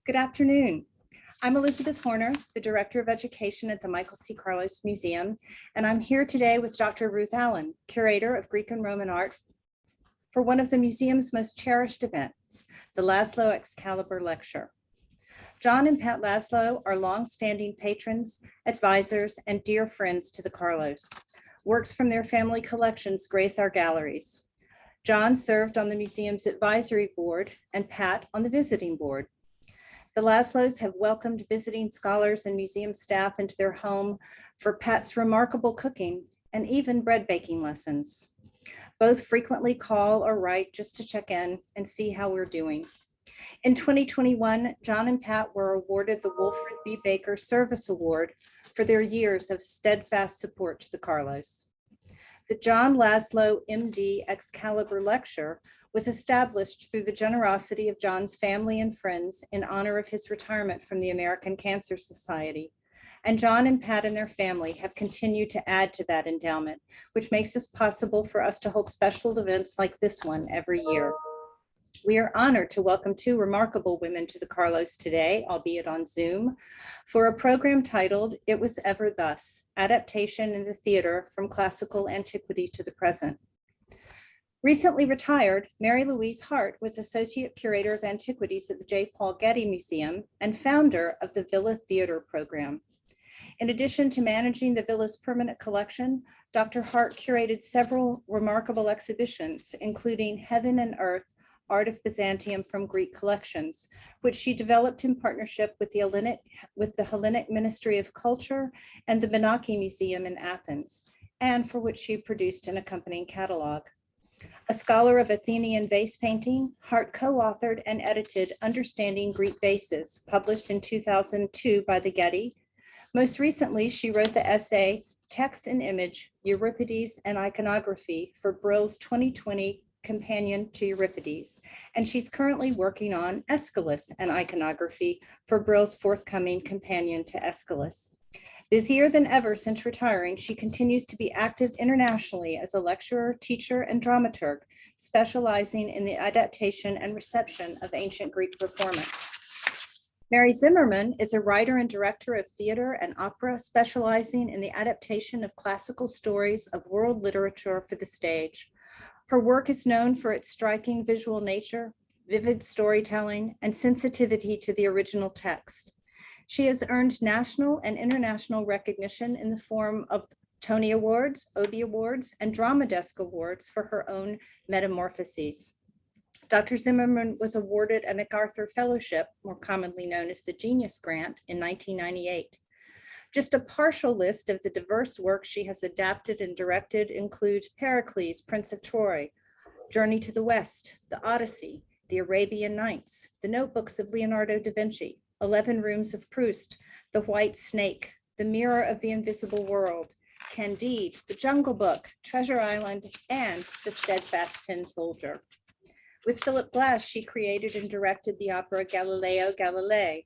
Good afternoon. I'm Elizabeth Horner, the Director of Education at the Michael C. Carlos Museum, and I'm here today with Dr. Ruth Allen, Curator of Greek and Roman Art, for one of the museum's most cherished events, the Laszlo-Excalibur Lecture. John and Pat Laszlo are longstanding patrons, advisors, and dear friends to the Carlos. Works from their family collections grace our galleries. John served on the museum's advisory board and Pat on the visiting board. The Laszlos have welcomed visiting scholars and museum staff into their home for Pat's remarkable cooking and even bread baking lessons. Both frequently call or write just to check in and see how we're doing. In 2021, John and Pat were awarded the Wilfred B. Baker Service Award for their years of steadfast support to the Carlos. The John Laszlo, MD Excalibur Lecture was established through the generosity of John's family and friends in honor of his retirement from the American Cancer Society. And John and Pat and their family have continued to add to that endowment, which makes it possible for us to hold special events like this one every year. We are honored to welcome two remarkable women to the Carlos today, albeit on Zoom, for a program titled It Was Ever Thus, Adaptation in the Theater from Classical Antiquity to the Present. Recently retired, Mary Louise Hart was Associate Curator of Antiquities at the J. Paul Getty Museum and founder of the Villa Theater program. In addition to managing the Villa's permanent collection, Dr. Hart curated several remarkable exhibitions, including Heaven and Earth, Art of Byzantium from Greek Collections, which she developed in partnership with the Hellenic Ministry of Culture and the Benaki Museum in Athens, and for which she produced an accompanying catalog. A scholar of Athenian vase painting, Hart co-authored and edited Understanding Greek Vases, published in 2002 by the Getty. Most recently, she wrote the essay Text and Image, Euripides and Iconography for Brill's 2020 Companion to Euripides, and she's currently working on Aeschylus and Iconography for Brill's forthcoming Companion to Aeschylus. Busier than ever since retiring, she continues to be active internationally as a lecturer, teacher, and dramaturg, specializing in the adaptation and reception of ancient Greek performance. Mary Zimmerman is a writer and director of theater and opera, specializing in the adaptation of classical stories of world literature for the stage. Her work is known for its striking visual nature, vivid storytelling, and sensitivity to the original text. She has earned national and international recognition in the form of Tony Awards, Obie Awards, and Drama Desk Awards for her own metamorphoses. Dr. Zimmerman was awarded a MacArthur Fellowship, more commonly known as the Genius Grant, in 1998. Just a partial list of the diverse works she has adapted and directed includes Pericles, Prince of Troy, Journey to the West, The Odyssey, The Arabian Nights, The Notebooks of Leonardo da Vinci, 11 Rooms of Proust, The White Snake, The Mirror of the Invisible World, Candide, The Jungle Book, Treasure Island, and The Steadfast Tin Soldier. With Philip Glass, she created and directed the opera Galileo Galilei.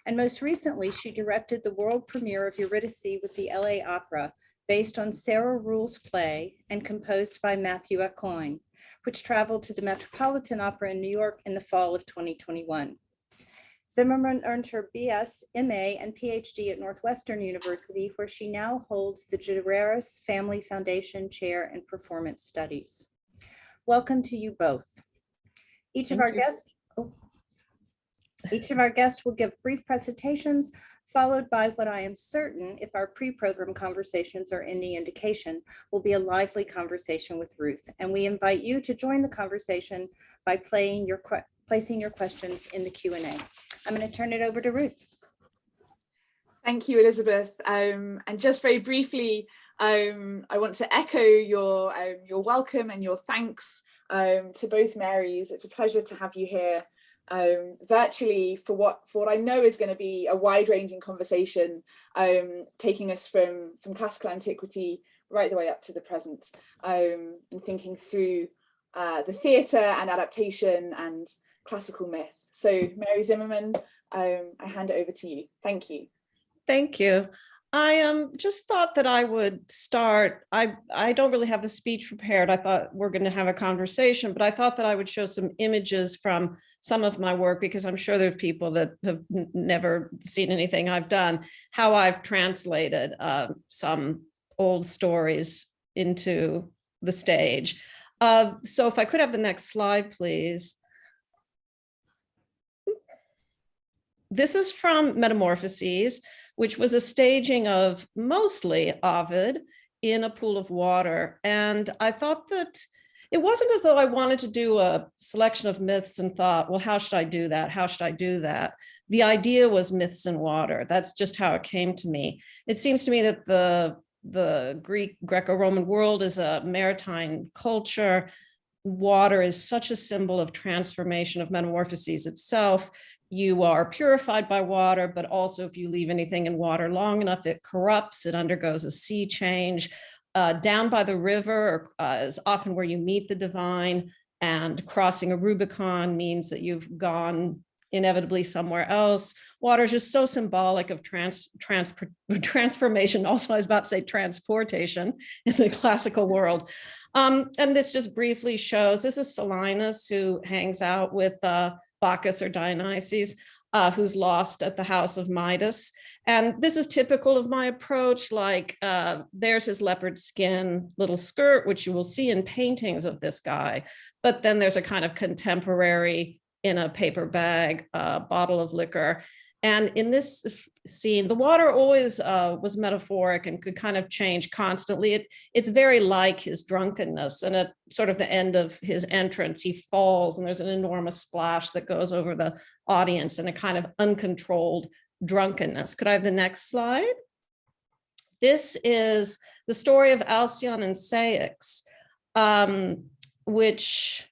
And most recently, she directed the world premiere of Eurydice with the LA Opera, based on Sarah Ruhl's play and composed by Matthew Aucoin, which traveled to the Metropolitan Opera in New York in the fall of 2021. Zimmerman earned her BS, MA, and PhD at Northwestern University, where she now holds the Gireras Family Foundation Chair in Performance Studies. Welcome to you both. Each of our guests will give brief presentations, followed by what I am certain, if our pre-program conversations are any indication, will be a lively conversation with Ruth. And we invite you to join the conversation by placing your questions in the Q&A. I'm going to turn it over to Ruth. Thank you, Elizabeth. And just very briefly, I want to echo your welcome and your thanks to both Marys. It's a pleasure to have you here virtually for what I know is going to be a wide-ranging conversation, taking us from classical antiquity right the way up to the present, and thinking through the theatre and adaptation and classical myth. So Mary Zimmerman, I hand it over to you. Thank you. Thank you. I just thought that I would start. I don't really have a speech prepared. I thought we're going to have a conversation, but I thought that I would show some images from some of my work, because I'm sure there's people that have never seen anything I've done, how I've translated some old stories into the stage. So if I could have the next slide, please. This is from Metamorphoses, which was a staging of mostly Ovid in a pool of water. And I thought that it wasn't as though I wanted to do a selection of myths and thought, well, how should I do that? How should I do that? The idea was myths and water. That's just how it came to me. It seems to me that the Greco-Roman world is a maritime culture. Water is such a symbol of transformation, of Metamorphoses itself. You are purified by water, but also if you leave anything in water long enough, it corrupts, it undergoes a sea change. Down by the river is often where you meet the divine, and crossing a Rubicon means that you've gone inevitably somewhere else. Water is just so symbolic of transformation. Also, I was about to say transportation in the classical world. And this just briefly shows, this is Silenus, who hangs out with Bacchus or Dionysus, who's lost at the house of Midas. And this is typical of my approach, like there's his leopard skin little skirt, which you will see in paintings of this guy. But then there's a kind of contemporary in a paper bag, bottle of liquor. And in this scene, the water always was metaphoric and could kind of change constantly. It's very like his drunkenness. And at sort of the end of his entrance, he falls and there's an enormous splash that goes over the audience and a kind of uncontrolled drunkenness. Could I have the next slide? This is the story of Alcyone and Ceyx, which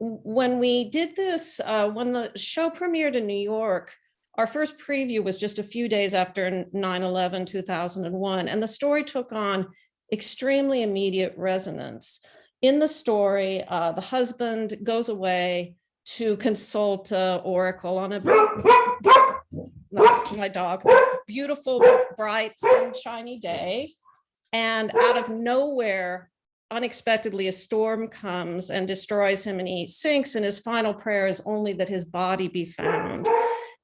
when we did this, when the show premiered in New York, our first preview was just a few days after 9/11, 2001, and the story took on extremely immediate resonance. In the story, the husband goes away to consult Oracle on a that's my dog, beautiful, bright, sunshiny day, and out of nowhere, unexpectedly, a storm comes and destroys him, and he sinks, and his final prayer is only that his body be found.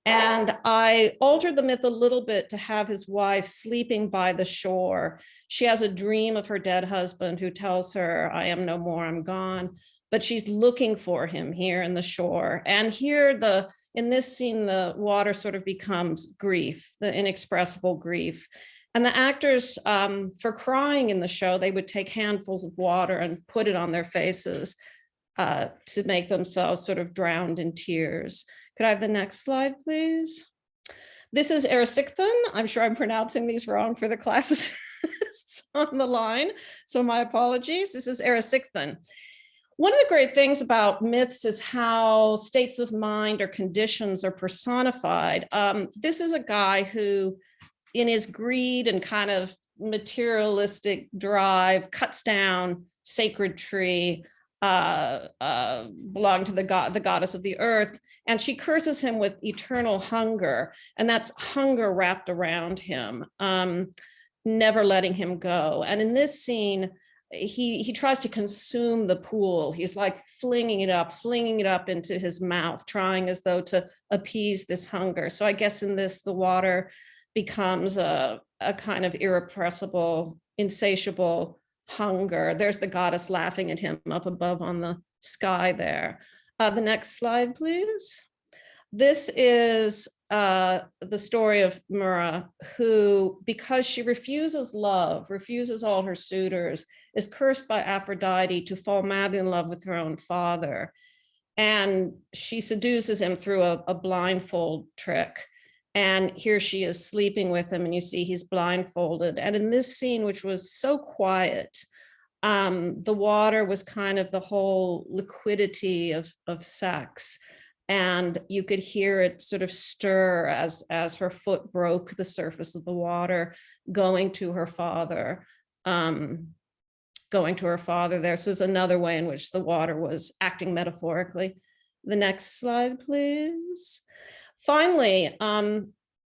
And I altered the myth a little bit to have his wife sleeping by the shore. She has a dream of her dead husband who tells her, I am no more, I'm gone. But she's looking for him here in the shore. And here, in this scene, the water sort of becomes grief, the inexpressible grief. And the actors, for crying in the show, they would take handfuls of water and put it on their faces to make themselves sort of drowned in tears. Could I have the next slide, please? This is Erysichthon. I'm sure I'm pronouncing these wrong for the classicists on the line, so my apologies. This is Erysichthon. One of the great things about myths is how states of mind or conditions are personified. This is a guy who, in his greed and kind of materialistic drive, cuts down sacred tree, belonged to the goddess of the earth, and she curses him with eternal hunger, and that's hunger wrapped around him, never letting him go. And in this scene, he tries to consume the pool. He's like flinging it up into his mouth, trying as though to appease this hunger. So I guess in this, the water becomes a kind of irrepressible, insatiable hunger. There's the goddess laughing at him up above on the sky there. The next slide, please. This is the story of Myrrha, who, because she refuses love, refuses all her suitors, is cursed by Aphrodite to fall madly in love with her own father. And she seduces him through a blindfold trick. And here she is sleeping with him, and you see he's blindfolded. And in this scene, which was so quiet, the water was kind of the whole liquidity of sex. And you could hear it sort of stir as her foot broke the surface of the water, going to her father there. So it's another way in which the water was acting metaphorically. The next slide, please. Finally,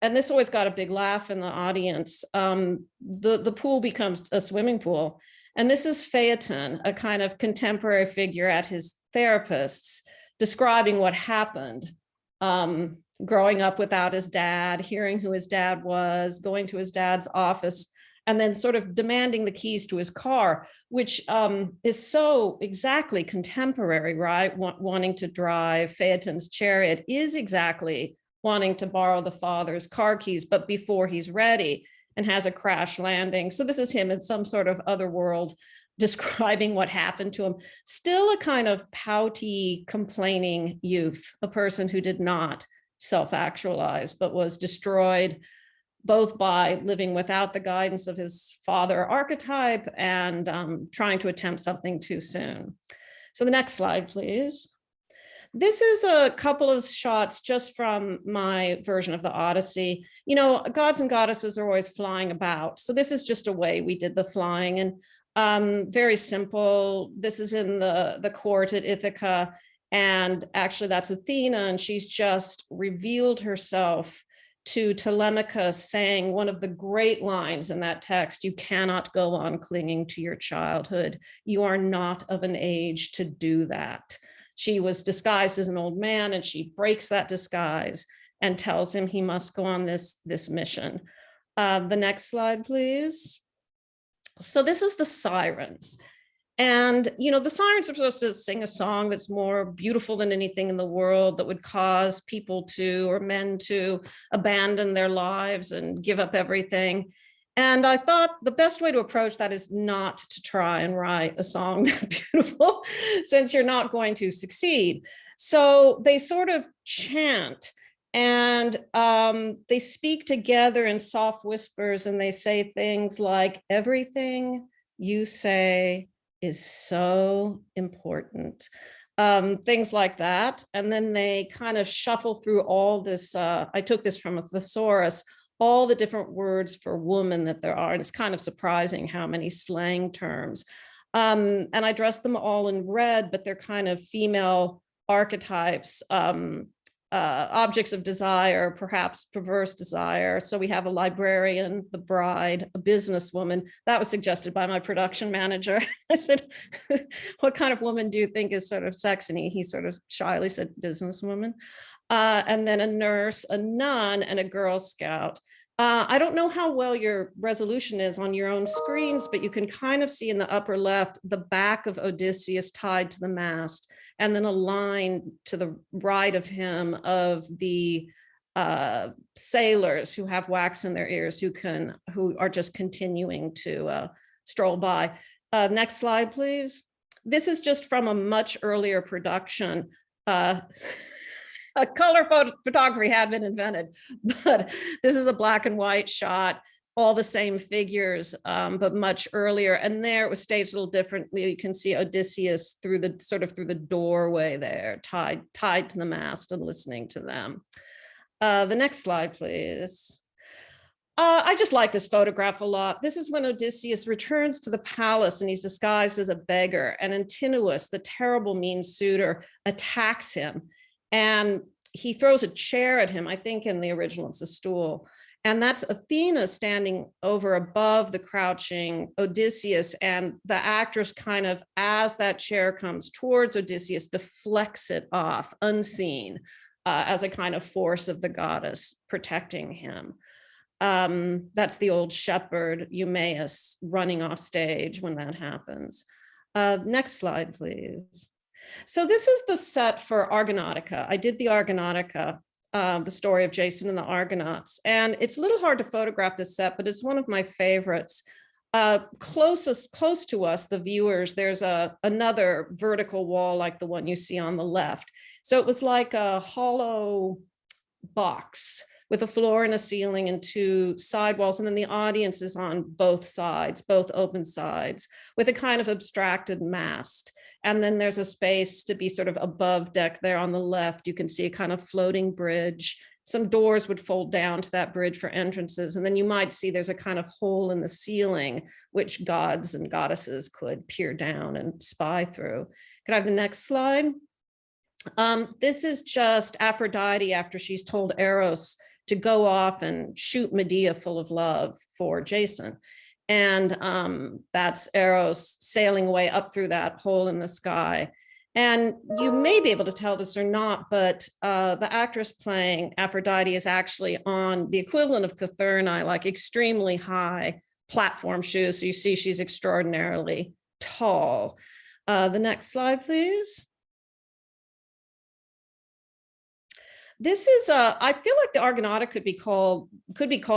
and this always got a big laugh in the audience, the pool becomes a swimming pool. And this is Phaeton, a kind of contemporary figure at his therapist's, describing what happened, growing up without his dad, hearing who his dad was, going to his dad's office, and then sort of demanding the keys to his car, which is so exactly contemporary, right? Wanting to drive Phaeton's chariot is exactly wanting to borrow the father's car keys, but before he's ready, and has a crash landing. So this is him in some sort of other world describing what happened to him. Still a kind of pouty, complaining youth, a person who did not self-actualize, but was destroyed both by living without the guidance of his father archetype and trying to attempt something too soon. So the next slide, please. This is a couple of shots just from my version of the Odyssey. You know, gods and goddesses are always flying about. So this is just a way we did the flying, and very simple. This is in the court at Ithaca. And actually that's Athena, and she's just revealed herself to Telemachus, saying one of the great lines in that text: you cannot go on clinging to your childhood. You are not of an age to do that. She was disguised as an old man, and she breaks that disguise and tells him he must go on this mission. The next slide, please. So this is the sirens. And, you know, the sirens are supposed to sing a song that's more beautiful than anything in the world, that would cause people to, or men to, abandon their lives and give up everything. And I thought the best way to approach that is not to try and write a song that's beautiful, since you're not going to succeed. So they sort of chant, and they speak together in soft whispers, and they say things like, everything you say is so important. Things like that. And then they kind of shuffle through all this. I took this from a thesaurus, all the different words for woman that there are. And it's kind of surprising how many slang terms. And I dressed them all in red, but they're kind of female archetypes, objects of desire, perhaps perverse desire. So we have a librarian, the bride, a businesswoman. That was suggested by my production manager. I said, what kind of woman do you think is sort of sexy? And he sort of shyly said, businesswoman. And then a nurse, a nun, and a Girl Scout. I don't know how well your resolution is on your own screens, but you can kind of see in the upper left the back of Odysseus tied to the mast, and then a line to the right of him of the sailors who have wax in their ears, who are just continuing to stroll by. Next slide, please. This is just from a much earlier production. A color photography had been invented, but this is a black and white shot, all the same figures, but much earlier. And there it was staged a little differently. You can see Odysseus through the doorway there, tied to the mast and listening to them. The next slide, please. I just like this photograph a lot. This is when Odysseus returns to the palace, and he's disguised as a beggar, and Antinous, the terrible mean suitor, attacks him. And he throws a chair at him. I think in the original it's a stool. And that's Athena standing over above the crouching Odysseus. And the actress kind of, as that chair comes towards Odysseus, deflects it off unseen as a kind of force of the goddess protecting him. That's the old shepherd Eumaeus running off stage when that happens. Next slide, please. So this is the set for Argonautica. I did the Argonautica, the story of Jason and the Argonauts. And it's a little hard to photograph this set, but it's one of my favorites. Close to us, the viewers, there's another vertical wall like the one you see on the left. So it was like a hollow box with a floor and a ceiling and two side walls. And then the audience is on both sides, both open sides, with a kind of abstracted mast. And then there's a space to be sort of above deck there on the left. You can see a kind of floating bridge. Some doors would fold down to that bridge for entrances. And then you might see there's a kind of hole in the ceiling, which gods and goddesses could peer down and spy through. Could I have the next slide? This is just Aphrodite after she's told Eros to go off and shoot Medea full of love for Jason. And that's Eros sailing away up through that hole in the sky. And you may be able to tell this or not, but the actress playing Aphrodite is actually on the equivalent of Cathernae, like extremely high platform shoes. So you see she's extraordinarily tall. The next slide, please. This is, I feel like the Argonauta could be called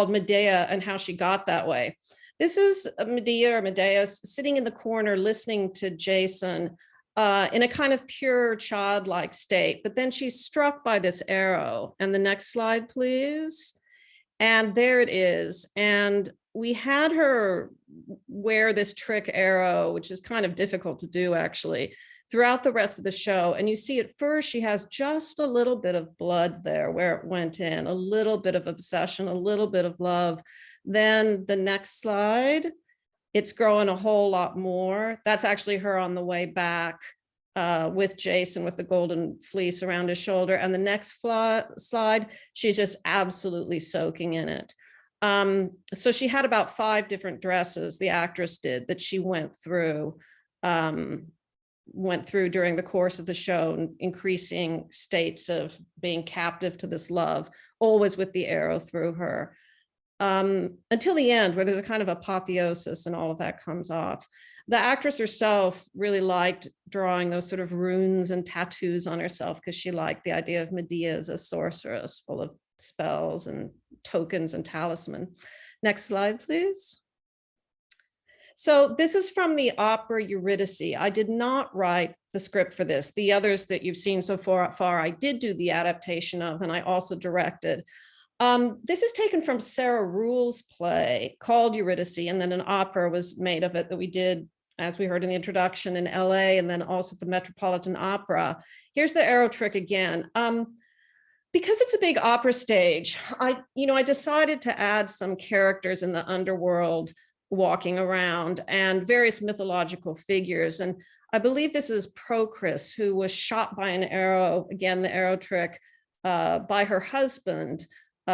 Medea and how she got that way. This is Medea or Medeus sitting in the corner listening to Jason in a kind of pure childlike state, but then she's struck by this arrow. And the next slide, please. And there it is. And we had her wear this trick arrow, which is kind of difficult to do actually, throughout the rest of the show. And you see at first she has just a little bit of blood there where it went in, a little bit of obsession, a little bit of love. Then the next slide, it's growing a whole lot more. That's actually her on the way back with Jason with the golden fleece around his shoulder. And the next slide, she's just absolutely soaking in it. So she had about 5 different dresses, the actress did, that she went through during the course of the show, increasing states of being captive to this love, always with the arrow through her. Until the end, where there's a kind of apotheosis and all of that comes off. The actress herself really liked drawing those sort of runes and tattoos on herself because she liked the idea of Medea as a sorceress full of spells and tokens and talisman. Next slide, please. So this is from the opera Eurydice. I did not write the script for this. The others that you've seen so far, I did do the adaptation of, and I also directed. This is taken from Sarah Ruhl's play called Eurydice, and then an opera was made of it that we did, as we heard in the introduction, in LA, and then also the Metropolitan Opera. Here's the arrow trick again. Because it's a big opera stage, I decided to add some characters in the underworld walking around and various mythological figures. And I believe this is Procris, who was shot by an arrow, again, the arrow trick, by her husband,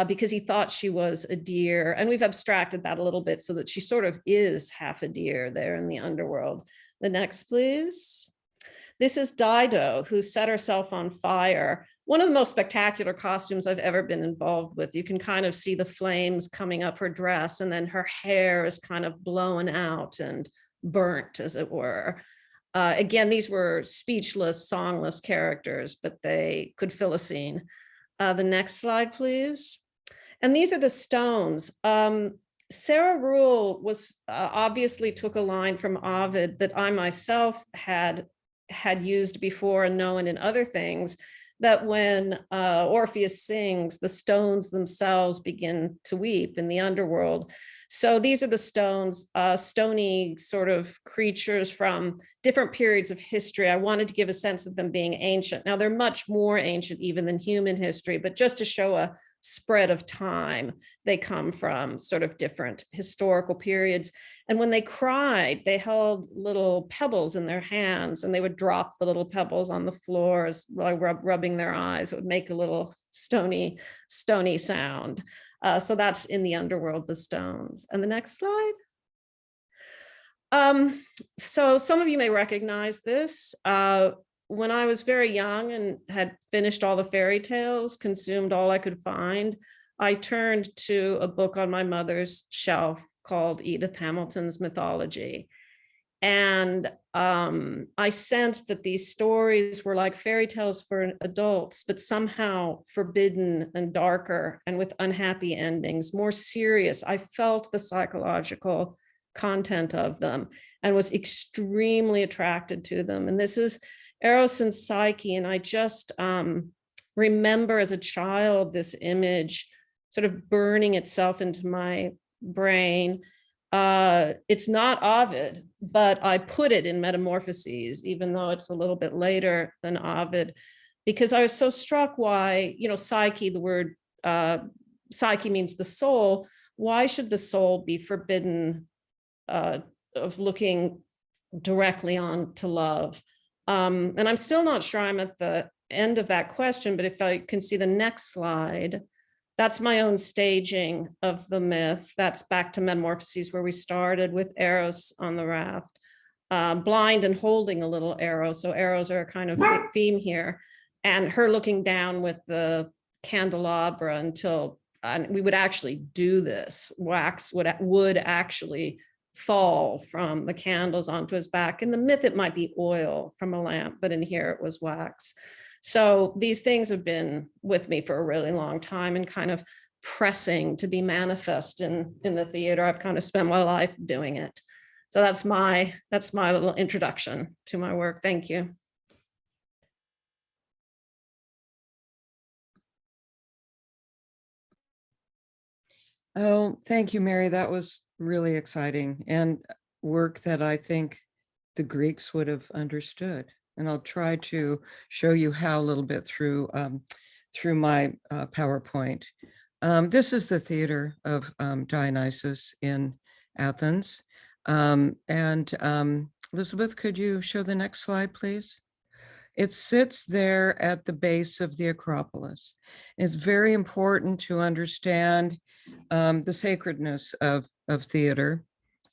because he thought she was a deer. And we've abstracted that a little bit so that she sort of is half a deer there in the underworld. The next, please. This is Dido, who set herself on fire. One of the most spectacular costumes I've ever been involved with. You can kind of see the flames coming up her dress, and then her hair is kind of blown out and burnt, as it were. Again, these were speechless, songless characters, but they could fill a scene. The next slide, please. And these are the stones. Sarah Ruhl was obviously took a line from Ovid that I myself had used before and known in other things, that when Orpheus sings, the stones themselves begin to weep in the underworld. So these are the stones, stony sort of creatures from different periods of history. I wanted to give a sense of them being ancient. Now they're much more ancient even than human history, but just to show a spread of time, they come from sort of different historical periods. And when they cried, they held little pebbles in their hands, and they would drop the little pebbles on the floors while rubbing their eyes. It would make a little stony sound. So that's in the underworld, the stones. And the next slide. So some of you may recognize this. When I was very young and had finished all the fairy tales, consumed all I could find, I turned to a book on my mother's shelf called Edith Hamilton's Mythology. And I sensed that these stories were like fairy tales for adults, but somehow forbidden and darker and with unhappy endings, more serious. I felt the psychological content of them and was extremely attracted to them. And this is Eros and Psyche. And I just remember as a child, this image sort of burning itself into my brain. It's not Ovid, but I put it in Metamorphoses, even though it's a little bit later than Ovid, because I was so struck why, Psyche, the word Psyche means the soul. Why should the soul be forbidden of looking directly on to love? And I'm still not sure I'm at the end of that question, but if I can see the next slide, that's my own staging of the myth. That's back to Metamorphoses, where we started with Eros on the raft, blind and holding a little arrow. So arrows are a kind of theme here. And her looking down with the candelabra until we would actually do this. Wax would actually fall from the candles onto his back. In the myth, it might be oil from a lamp, but in here it was wax. So these things have been with me for a really long time and kind of pressing to be manifest in the theater. I've kind of spent my life doing it. So that's my little introduction to my work. Thank you. Oh, thank you, Mary. That was really exciting and work that I think the Greeks would have understood. And I'll try to show you how a little bit through my PowerPoint. This is the theater of Dionysus in Athens. Elizabeth, could you show the next slide, please? It sits there at the base of the Acropolis. It's very important to understand the sacredness of theater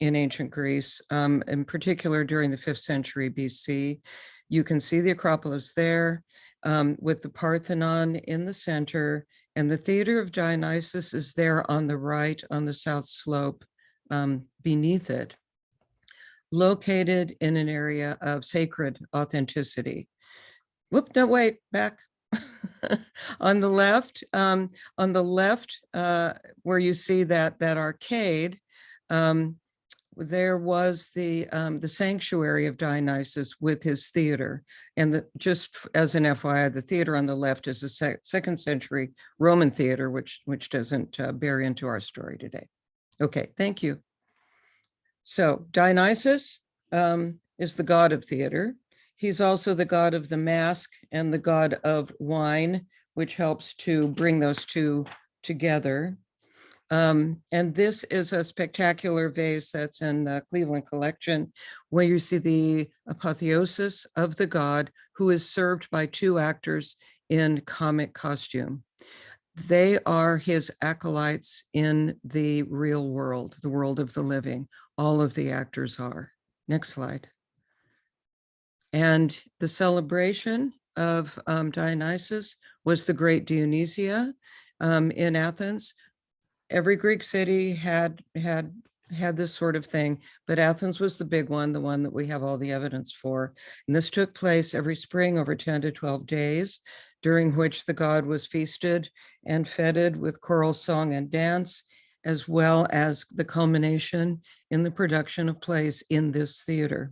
in ancient Greece, in particular during the 5th century BC. You can see the Acropolis there with the Parthenon in the center, and the Theater of Dionysus is there on the right on the south slope beneath it, located in an area of sacred authenticity. Whoop, no, wait, back. On the left, where you see that arcade, there was the sanctuary of Dionysus with his theater. And just as an FYI, the theater on the left is a 2nd century Roman theater, which doesn't bear into our story today. Okay, thank you. So Dionysus is the god of theater. He's also the god of the mask and the god of wine, which helps to bring those two together. And this is a spectacular vase that's in the Cleveland collection, where you see the apotheosis of the god, who is served by 2 actors in comic costume. They are his acolytes in the real world, the world of the living. All of the actors are. Next slide. And the celebration of Dionysus was the Great Dionysia in Athens. Every Greek city had this sort of thing, but Athens was the big one, the one that we have all the evidence for. And this took place every spring over 10 to 12 days, during which the god was feasted and feted with choral song and dance, as well as the culmination in the production of plays in this theater.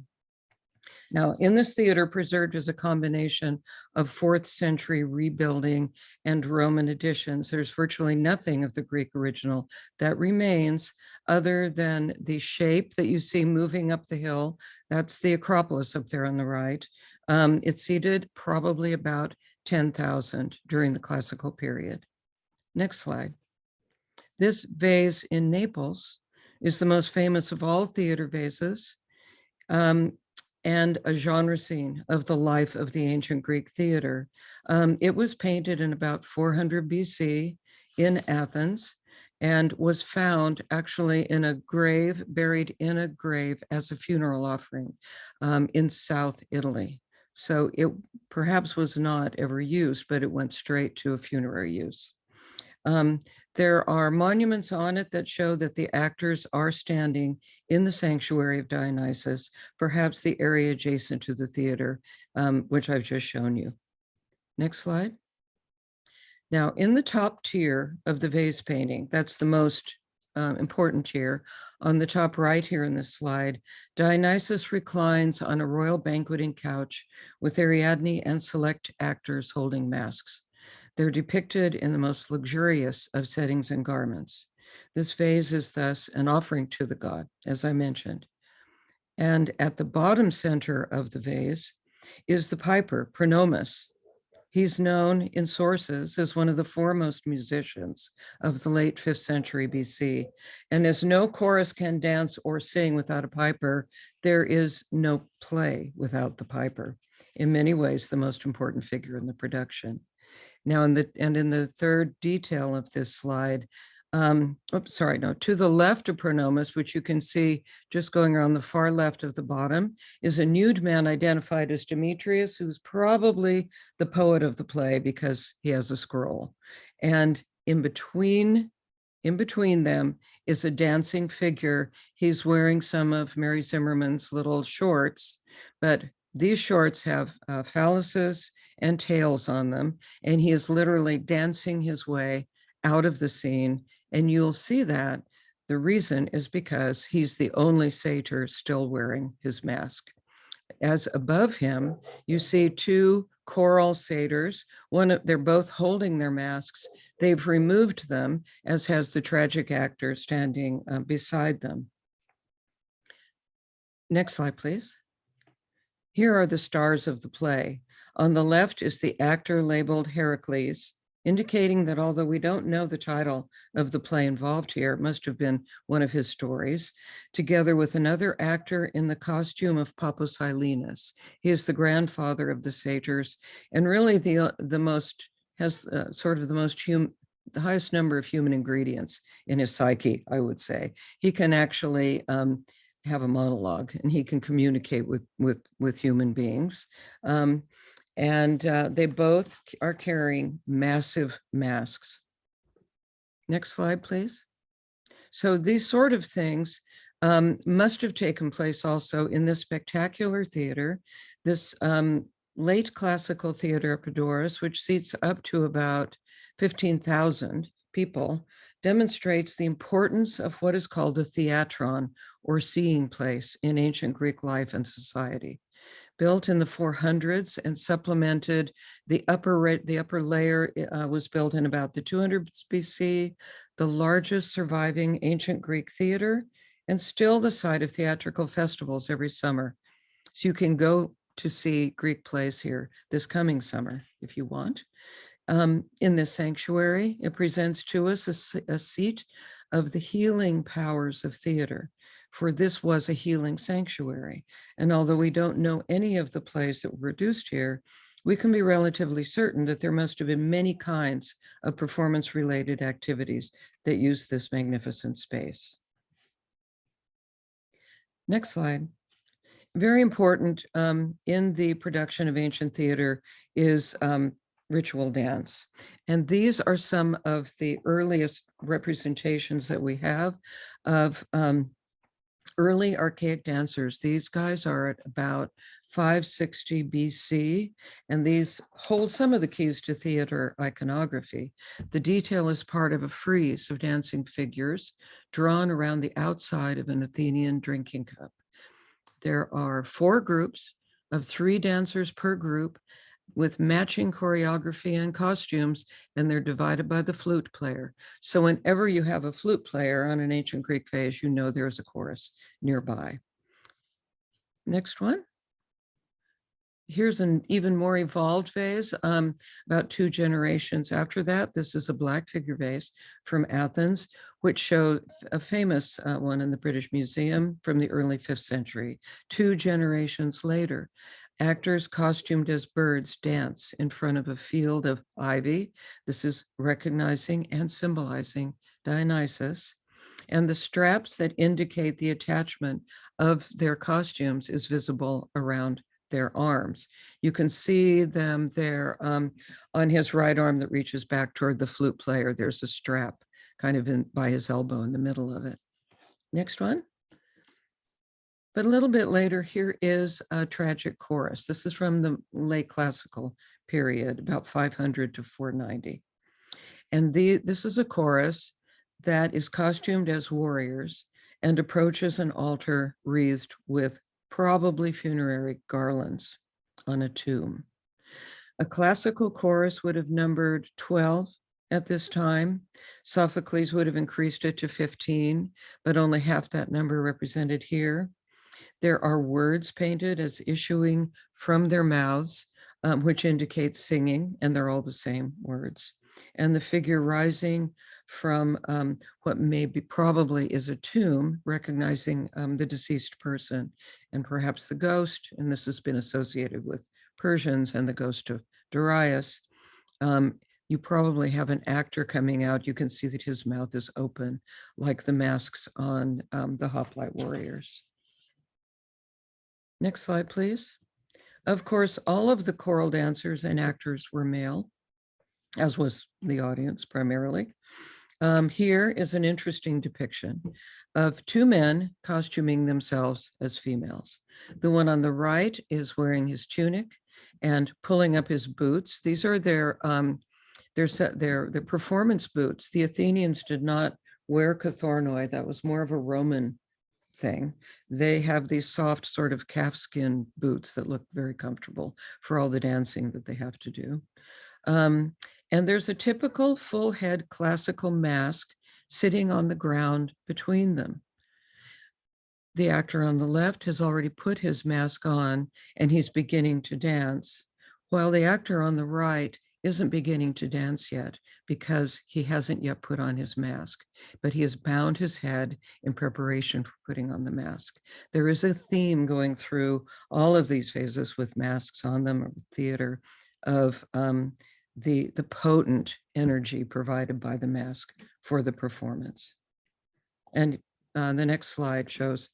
Now, in this theater, preserved is a combination of 4th century rebuilding and Roman additions. There's virtually nothing of the Greek original that remains, other than the shape that you see moving up the hill. That's the Acropolis up there on the right. It seated probably about 10,000 during the classical period. Next slide. This vase in Naples is the most famous of all theater vases. And a genre scene of the life of the ancient Greek theater. It was painted in about 400 BC in Athens and was found actually in a grave, buried in a grave as a funeral offering in South Italy. So it perhaps was not ever used, but it went straight to a funerary use. There are monuments on it that show that the actors are standing in the sanctuary of Dionysus, perhaps the area adjacent to the theater, which I've just shown you. Next slide. Now, in the top tier of the vase painting, that's the most important tier, on the top right here in this slide, Dionysus reclines on a royal banqueting couch with Ariadne and select actors holding masks. They're depicted in the most luxurious of settings and garments. This vase is thus an offering to the god, as I mentioned. And at the bottom center of the vase is the piper, Pronomus. He's known in sources as one of the foremost musicians of the late 5th century BC. And as no chorus can dance or sing without a piper, there is no play without the piper. In many ways, the most important figure in the production. Now, in the third detail of this slide, to the left of Pronomus, which you can see just going around the far left of the bottom, is a nude man identified as Demetrius, who's probably the poet of the play because he has a scroll. And in between them is a dancing figure. He's wearing some of Mary Zimmerman's little shorts, but these shorts have phalluses and tails on them, and he is literally dancing his way out of the scene. And you'll see that the reason is because he's the only satyr still wearing his mask. As above him, you see two choral satyrs. They're both holding their masks. They've removed them, as has the tragic actor standing beside them. Next slide, please. Here are the stars of the play. On the left is the actor labeled Heracles, indicating that although we don't know the title of the play involved here, it must have been one of his stories, together with another actor in the costume of Pappus Silenus. He is the grandfather of the satyrs, and really the highest number of human ingredients in his psyche, I would say. He can actually have a monologue, and he can communicate with human beings. And they both are carrying massive masks. Next slide, please. So these sort of things must have taken place also in this spectacular theater, this late classical theater at Epidaurus, which seats up to about 15,000 people, demonstrates the importance of what is called the theatron, or seeing place, in ancient Greek life and society. Built in the 400s and supplemented, the upper layer was built in about the 200s BC, the largest surviving ancient Greek theater, and still the site of theatrical festivals every summer. So you can go to see Greek plays here this coming summer if you want. In this sanctuary, it presents to us a seat of the healing powers of theater, for this was a healing sanctuary. And although we don't know any of the plays that were produced here, we can be relatively certain that there must have been many kinds of performance-related activities that use this magnificent space. Next slide. Very important in the production of ancient theater is ritual dance. And these are some of the earliest representations that we have of early archaic dancers. These guys are at about 560 BC, and these hold some of the keys to theater iconography. The detail is part of a frieze of dancing figures drawn around the outside of an Athenian drinking cup. There are 4 groups of 3 dancers per group with matching choreography and costumes, and they're divided by the flute player. So whenever you have a flute player on an ancient Greek vase, you know there's a chorus nearby. Next one. Here's an even more evolved vase, about 2 generations after that. This is a black figure vase from Athens, which shows a famous one in the British Museum from the early 5th century. 2 generations later, actors costumed as birds dance in front of a field of ivy. This is recognizing and symbolizing Dionysus. And the straps that indicate the attachment of their costumes is visible around their arms. You can see them there on his right arm that reaches back toward the flute player. There's a strap kind of by his elbow in the middle of it. Next one. But a little bit later, here is a tragic chorus. This is from the late classical period, about 500 to 490. And this is a chorus that is costumed as warriors and approaches an altar wreathed with probably funerary garlands on a tomb. A classical chorus would have numbered 12 at this time. Sophocles would have increased it to 15, but only half that number represented here. There are words painted as issuing from their mouths, which indicates singing, and they're all the same words. And the figure rising from what probably is a tomb, recognizing the deceased person and perhaps the ghost, and this has been associated with Persians and the ghost of Darius, you probably have an actor coming out. You can see that his mouth is open, like the masks on the Hoplite Warriors. Next slide, please. Of course, all of the choral dancers and actors were male, as was the audience primarily. Here is an interesting depiction of two men costuming themselves as females. The one on the right is wearing his tunic and pulling up his boots. These are their performance boots. The Athenians did not wear cathornoi. That was more of a Roman thing. They have these soft sort of calfskin boots that look very comfortable for all the dancing that they have to do. And there's a typical full head classical mask sitting on the ground between them. The actor on the left has already put his mask on and he's beginning to dance, while the actor on the right isn't beginning to dance yet because he hasn't yet put on his mask, but he has bound his head in preparation for putting on the mask. There is a theme going through all of these phases with masks on them, or theater, of the potent energy provided by the mask for the performance. And the next slide shows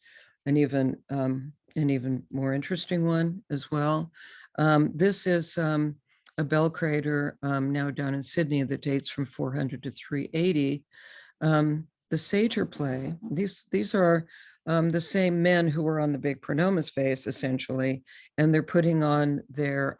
an even more interesting one as well. This is a bell crater now down in Sydney that dates from 400 to 380. The satyr play, these are the same men who were on the big pronomus face, essentially, and they're putting on their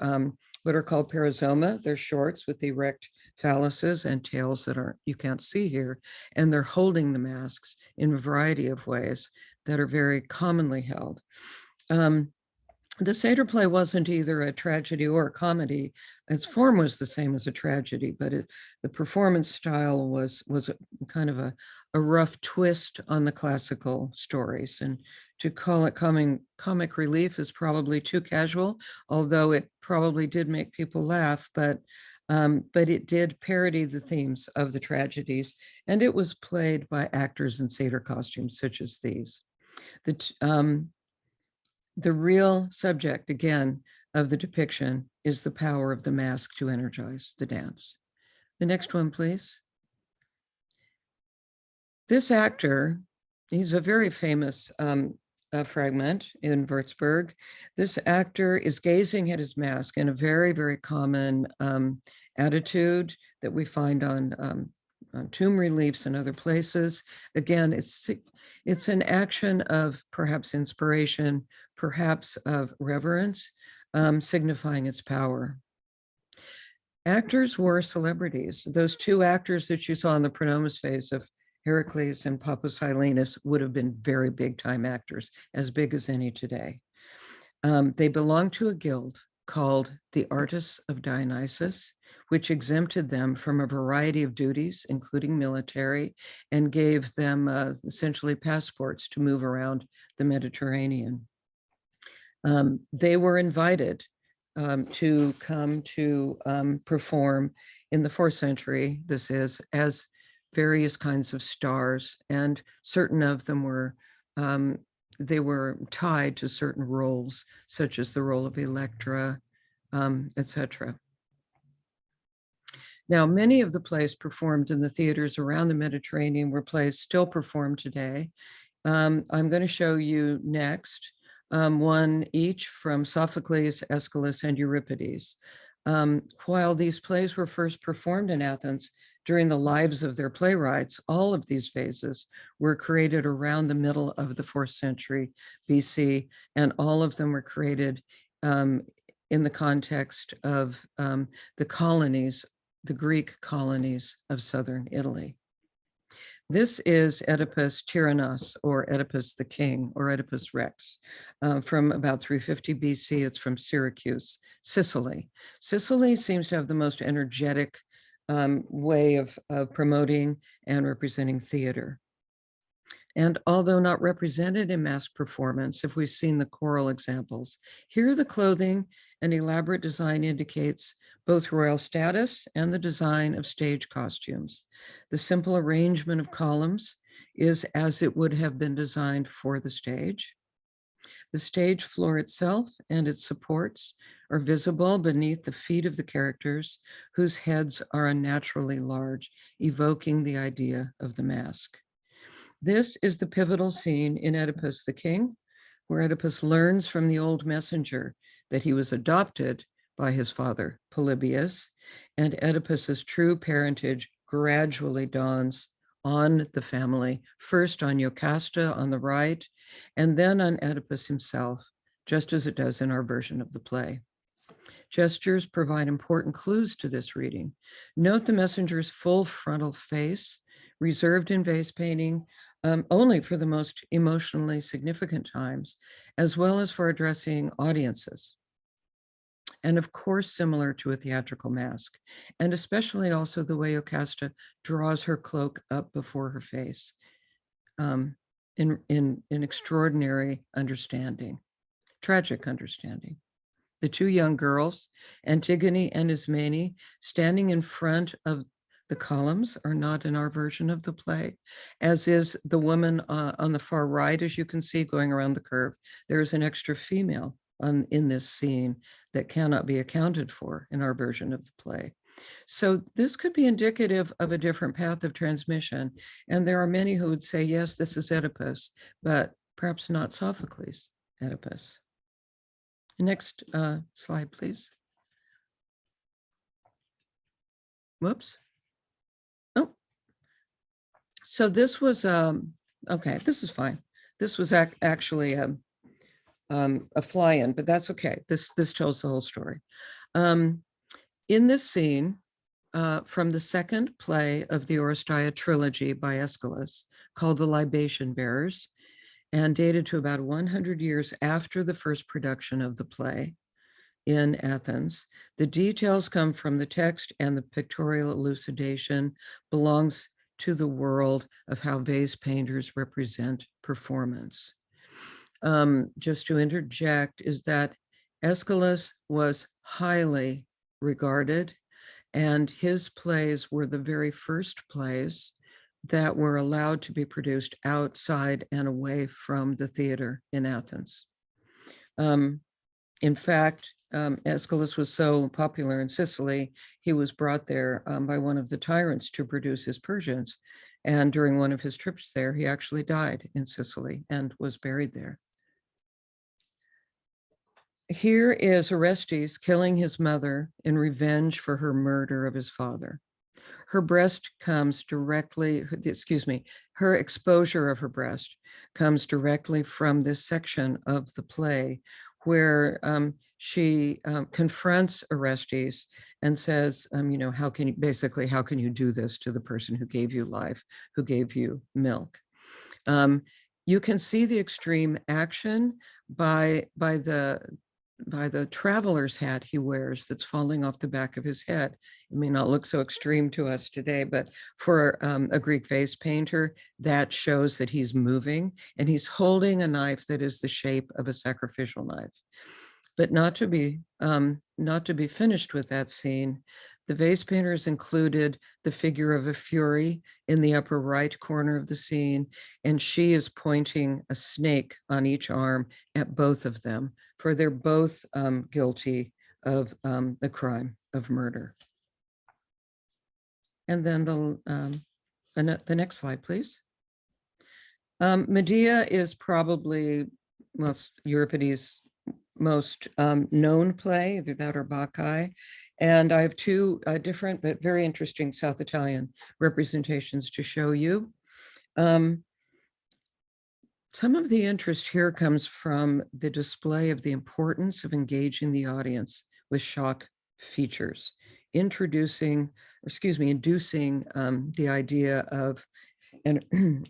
what are called perizoma, their shorts with erect phalluses and tails that you can't see here, and they're holding the masks in a variety of ways that are very commonly held. The satyr play wasn't either a tragedy or a comedy. Its form was the same as a tragedy, but the performance style was kind of a rough twist on the classical stories. And to call it comic relief is probably too casual, although it probably did make people laugh, but it did parody the themes of the tragedies, and it was played by actors in satyr costumes such as these. The real subject, again, of the depiction is the power of the mask to energize the dance. The next one, please. This actor, he's a very famous fragment in Würzburg. This actor is gazing at his mask in a very, very common attitude that we find on tomb reliefs and other places. Again, it's an action of perhaps inspiration, perhaps of reverence, signifying its power. Actors were celebrities. Those two actors that you saw in the pronomus phase of Heracles and Pappus Hylenus would have been very big time actors, as big as any today. They belonged to a guild called the Artists of Dionysus, which exempted them from a variety of duties, including military, and gave them essentially passports to move around the Mediterranean. They were invited to come to perform in the 4th century, this is, as various kinds of stars, and certain of them were they were tied to certain roles, such as the role of Electra, etc. Now, many of the plays performed in the theaters around the Mediterranean were plays still performed today. I'm going to show you next one each from Sophocles, Aeschylus, and Euripides. While these plays were first performed in Athens during the lives of their playwrights, all of these phases were created around the middle of the 4th century BC, and all of them were created in the context of the colonies, the Greek colonies of southern Italy. This is Oedipus Tyrannos, or Oedipus the King, or Oedipus Rex, from about 350 BC. It's from Syracuse, Sicily. Sicily seems to have the most energetic way of promoting and representing theater. And although not represented in mass performance, if we've seen the choral examples, here the clothing and elaborate design indicates both royal status and the design of stage costumes. The simple arrangement of columns is as it would have been designed for the stage. The stage floor itself and its supports are visible beneath the feet of the characters, whose heads are unnaturally large, evoking the idea of the mask. This is the pivotal scene in Oedipus the King, where Oedipus learns from the old messenger that he was adopted by his father, Polybius, and Oedipus's true parentage gradually dawns on the family, first on Jocasta on the right, and then on Oedipus himself, just as it does in our version of the play. Gestures provide important clues to this reading. Note the messenger's full frontal face, reserved in vase painting only for the most emotionally significant times, as well as for addressing audiences. And of course, similar to a theatrical mask, and especially also the way Jocasta draws her cloak up before her face in extraordinary understanding, tragic understanding. The two young girls, Antigone and Ismene, standing in front of the columns, are not in our version of the play, as is the woman on the far right, as you can see, going around the curve. There's an extra female in this scene that cannot be accounted for in our version of the play. So this could be indicative of a different path of transmission. And there are many who would say, yes, this is Oedipus, but perhaps not Sophocles' Oedipus. Next slide, please. Whoops. Oh, so this was, okay, this is fine. This was actually a fly-in, but that's okay. This tells the whole story. In this scene, from the second play of the Oresteia trilogy by Aeschylus, called The Libation Bearers, and dated to about 100 years after the first production of the play in Athens. The details come from the text, and the pictorial elucidation belongs to the world of how vase painters represent performance. Just to interject is that Aeschylus was highly regarded, and his plays were the very first plays that were allowed to be produced outside and away from the theater in Athens. In fact, Aeschylus was so popular in Sicily, he was brought there by one of the tyrants to produce his Persians. And during one of his trips there, he actually died in Sicily and was buried there. Here is Orestes killing his mother in revenge for her murder of his father. Her breast comes directly, her exposure of her breast comes directly from this section of the play where she confronts Orestes and says, how can you do this to the person who gave you life, who gave you milk? You can see the extreme action by the traveler's hat he wears that's falling off the back of his head. It may not look so extreme to us today, but for a Greek vase painter, that shows that he's moving and he's holding a knife that is the shape of a sacrificial knife. But not to be finished with that scene, the vase painters included the figure of a Fury in the upper right corner of the scene, and she is pointing a snake on each arm at both of them, for they're both guilty of the crime of murder. And then the next slide, please. Medea is probably Euripides' most known play, either that or Bacchae. And I have two different but very interesting South Italian representations to show you. Some of the interest here comes from the display of the importance of engaging the audience with shock features, inducing the idea of an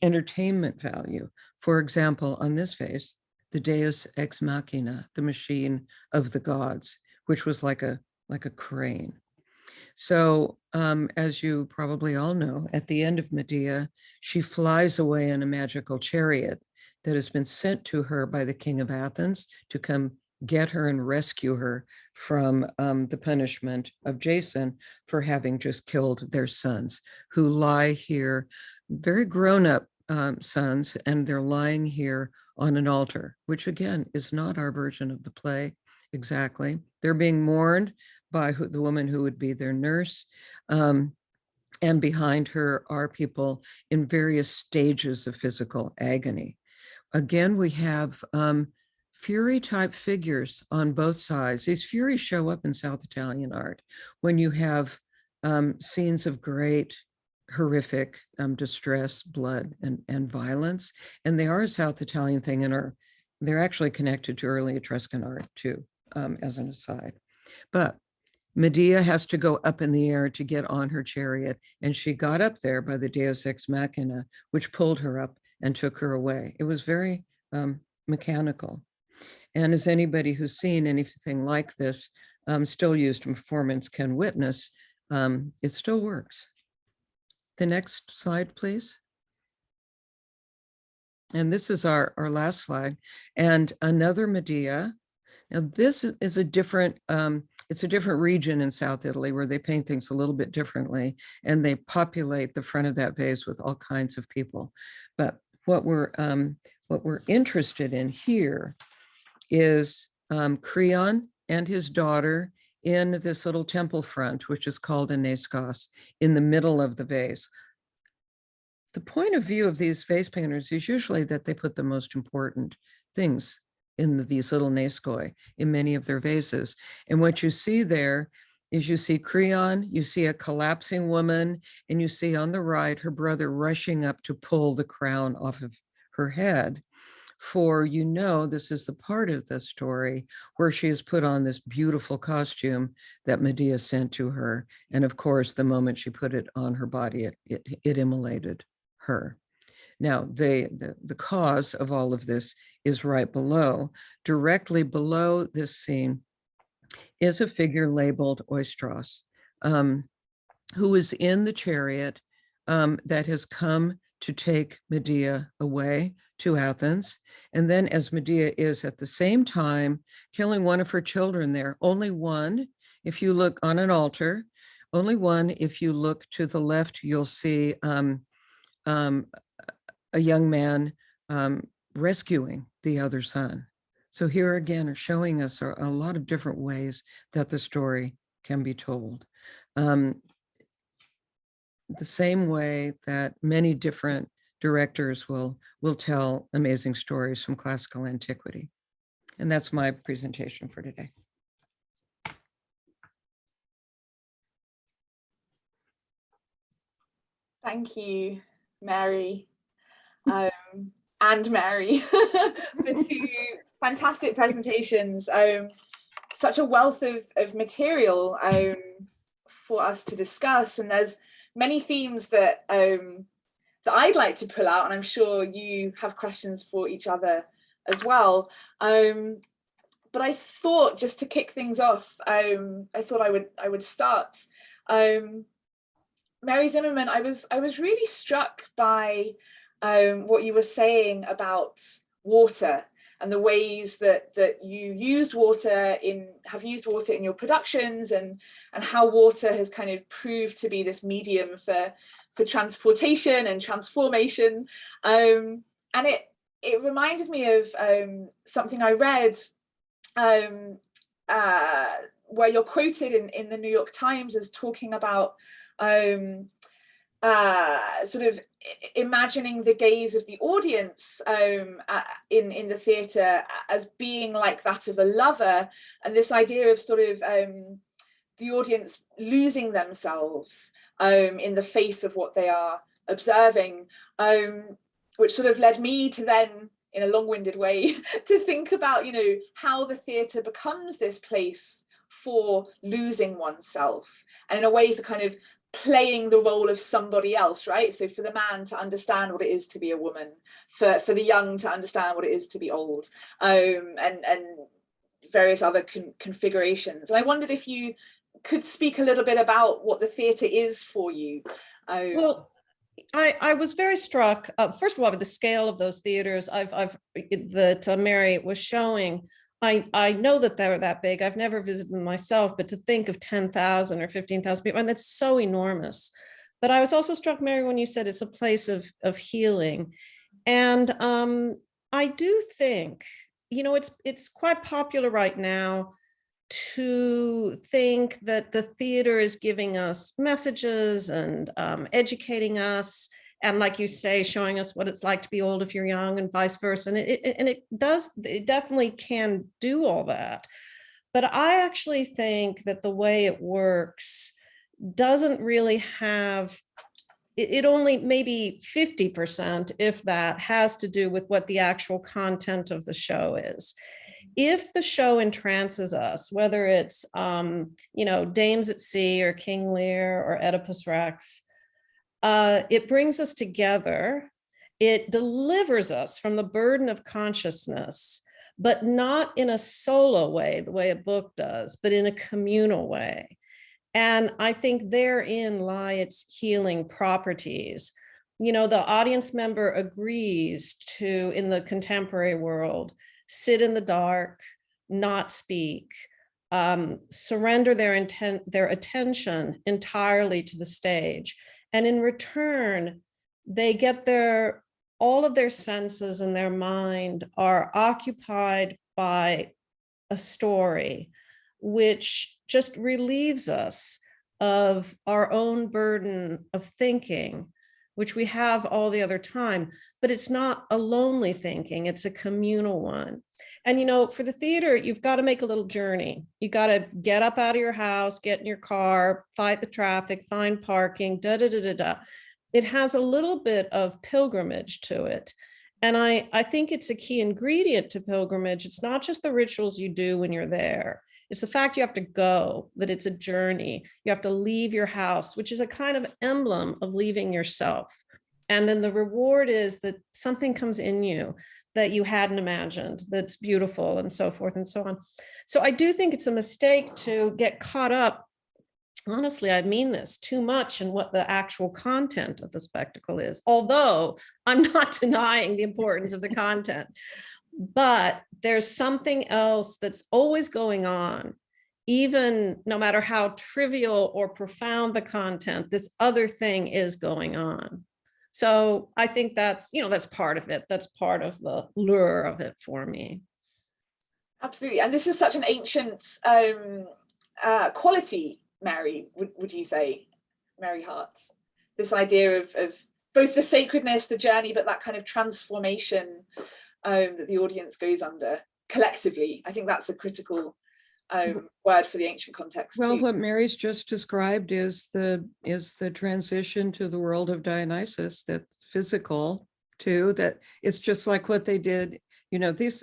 entertainment value. For example, on this vase, the Deus ex machina, the machine of the gods, which was like a crane. So as you probably all know, at the end of Medea, she flies away in a magical chariot that has been sent to her by the king of Athens to come get her and rescue her from the punishment of Jason for having just killed their sons, who lie here, very grown-up sons, and they're lying here on an altar, which again is not our version of the play exactly. They're being mourned by the woman who would be their nurse. And behind her are people in various stages of physical agony. Again, we have Fury type figures on both sides. These Furies show up in South Italian art when you have scenes of great horrific distress, blood, and violence. And they are a South Italian thing, and they're actually connected to early Etruscan art too, as an aside. But Medea has to go up in the air to get on her chariot, and she got up there by the Deus Ex Machina, which pulled her up and took her away. It was very mechanical. And as anybody who's seen anything like this still used in performance can witness, it still works. The next slide, please. And this is our last slide. And another Medea. Now this is a different, it's a different region in South Italy where they paint things a little bit differently, and they populate the front of that vase with all kinds of people. But what we're interested in here is Creon and his daughter in this little temple front, which is called a naiskos, in the middle of the vase. The point of view of these vase painters is usually that they put the most important things in these little naiskoi in many of their vases. And what you see there is you see Creon, you see a collapsing woman, and you see on the right her brother rushing up to pull the crown off of her head. For this is the part of the story where she has put on this beautiful costume that Medea sent to her. And of course, the moment she put it on her body, it immolated her. Now, the cause of all of this is right below. Directly below this scene is a figure labeled Oistros, who is in the chariot that has come to take Medea away to Athens. And then as Medea is at the same time killing one of her children there, only one, if you look on an altar, only one, if you look to the left, you'll see a young man rescuing the other son. So here again are showing us a lot of different ways that the story can be told. The same way that many different directors will tell amazing stories from classical antiquity. And that's my presentation for today. Thank you, Mary, and Mary, for two fantastic presentations. Such a wealth of material for us to discuss, and there's many themes that I'd like to pull out, and I'm sure you have questions for each other as well. But I thought, just to kick things off, I thought I would start. Mary Zimmerman, I was really struck by what you were saying about water and the ways that you have used water in your productions, and how water has kind of proved to be this medium for transportation and transformation. And it reminded me of something I read where you're quoted in the New York Times as talking about sort of imagining the gaze of the audience in the theatre as being like that of a lover, and this idea of sort of the audience losing themselves in the face of what they are observing, which sort of led me to then, in a long-winded way, to think about, how the theatre becomes this place for losing oneself, and in a way for kind of playing the role of somebody else, right? So for the man to understand what it is to be a woman, for the young to understand what it is to be old, and various other configurations. And I wondered if you could speak a little bit about what the theatre is for you. Well, I was very struck, first of all, with the scale of those theaters that Mary was showing. I know that they're that big. I've never visited them myself, but to think of 10,000 or 15,000 people, and that's so enormous. But I was also struck, Mary, when you said it's a place of healing. And I do think, it's quite popular right now to think that the theater is giving us messages and educating us, and like you say, showing us what it's like to be old if you're young, and vice versa. And it definitely can do all that. But I actually think that the way it works doesn't really have, it only maybe 50%, if that, has to do with what the actual content of the show is. If the show entrances us, whether it's, Dames at Sea or King Lear or Oedipus Rex, it brings us together. It delivers us from the burden of consciousness, but not in a solo way, the way a book does, but in a communal way. And I think therein lie its healing properties. The audience member agrees to, in the contemporary world, sit in the dark, not speak, surrender their attention entirely to the stage. And in return, they get all of their senses and their mind are occupied by a story, which just relieves us of our own burden of thinking, which we have all the other time. But it's not a lonely thinking, it's a communal one. And for the theater, you've got to make a little journey. You got to get up out of your house, get in your car, fight the traffic, find parking, It has a little bit of pilgrimage to it. And I think it's a key ingredient to pilgrimage. It's not just the rituals you do when you're there. It's the fact you have to go, that it's a journey. You have to leave your house, which is a kind of emblem of leaving yourself. And then the reward is that something comes in you that you hadn't imagined, that's beautiful, and so forth and so on. So I do think it's a mistake to get caught up, honestly, I mean this, too much in what the actual content of the spectacle is, although I'm not denying the importance of the content. But there's something else that's always going on, even no matter how trivial or profound the content, this other thing is going on. So I think that's part of it. That's part of the lure of it for me. Absolutely. And this is such an ancient quality, Mary, would you say, Mary Hart? This idea of both the sacredness, the journey, but that kind of transformation that the audience goes under collectively. I think that's a critical word for the ancient context. Well, too. what Mary's just described is the transition to the world of Dionysus, that's physical too, that it's just like what they did.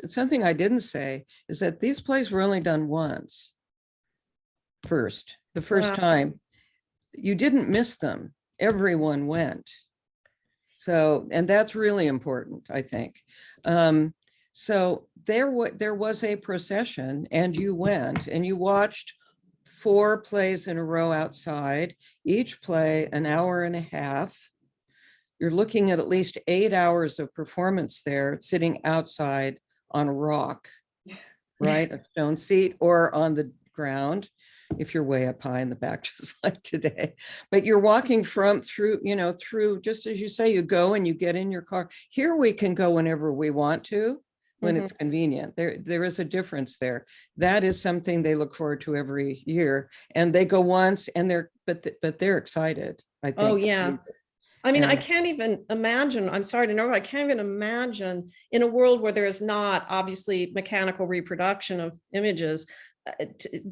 Something I didn't say is that these plays were only done once. The first time. You didn't miss them. Everyone went. So, and that's really important, I think. So there was a procession, and you went and you watched 4 plays in a row outside, each play an hour and a half. You're looking at least 8 hours of performance there, sitting outside on a rock, right? A stone seat, or on the ground, if you're way up high in the back, just like today. But you're walking through, just as you say, you go and you get in your car. Here we can go whenever we want to, when it's convenient. There is a difference there. That is something they look forward to every year, and they go once, and they're excited, I think. Oh yeah. I mean, I can't even imagine, I'm sorry to know, I can't even imagine in a world where there is not obviously mechanical reproduction of images.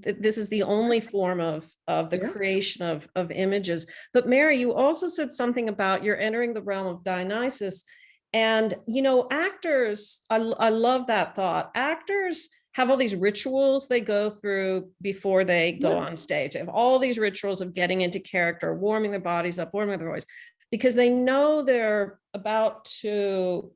This is the only form of the creation of images. But Mary, you also said something about you're entering the realm of Dionysus. And, actors, I love that thought. Actors have all these rituals they go through before they go on stage. They have all these rituals of getting into character, warming their bodies up, warming their voice, because they know they're about to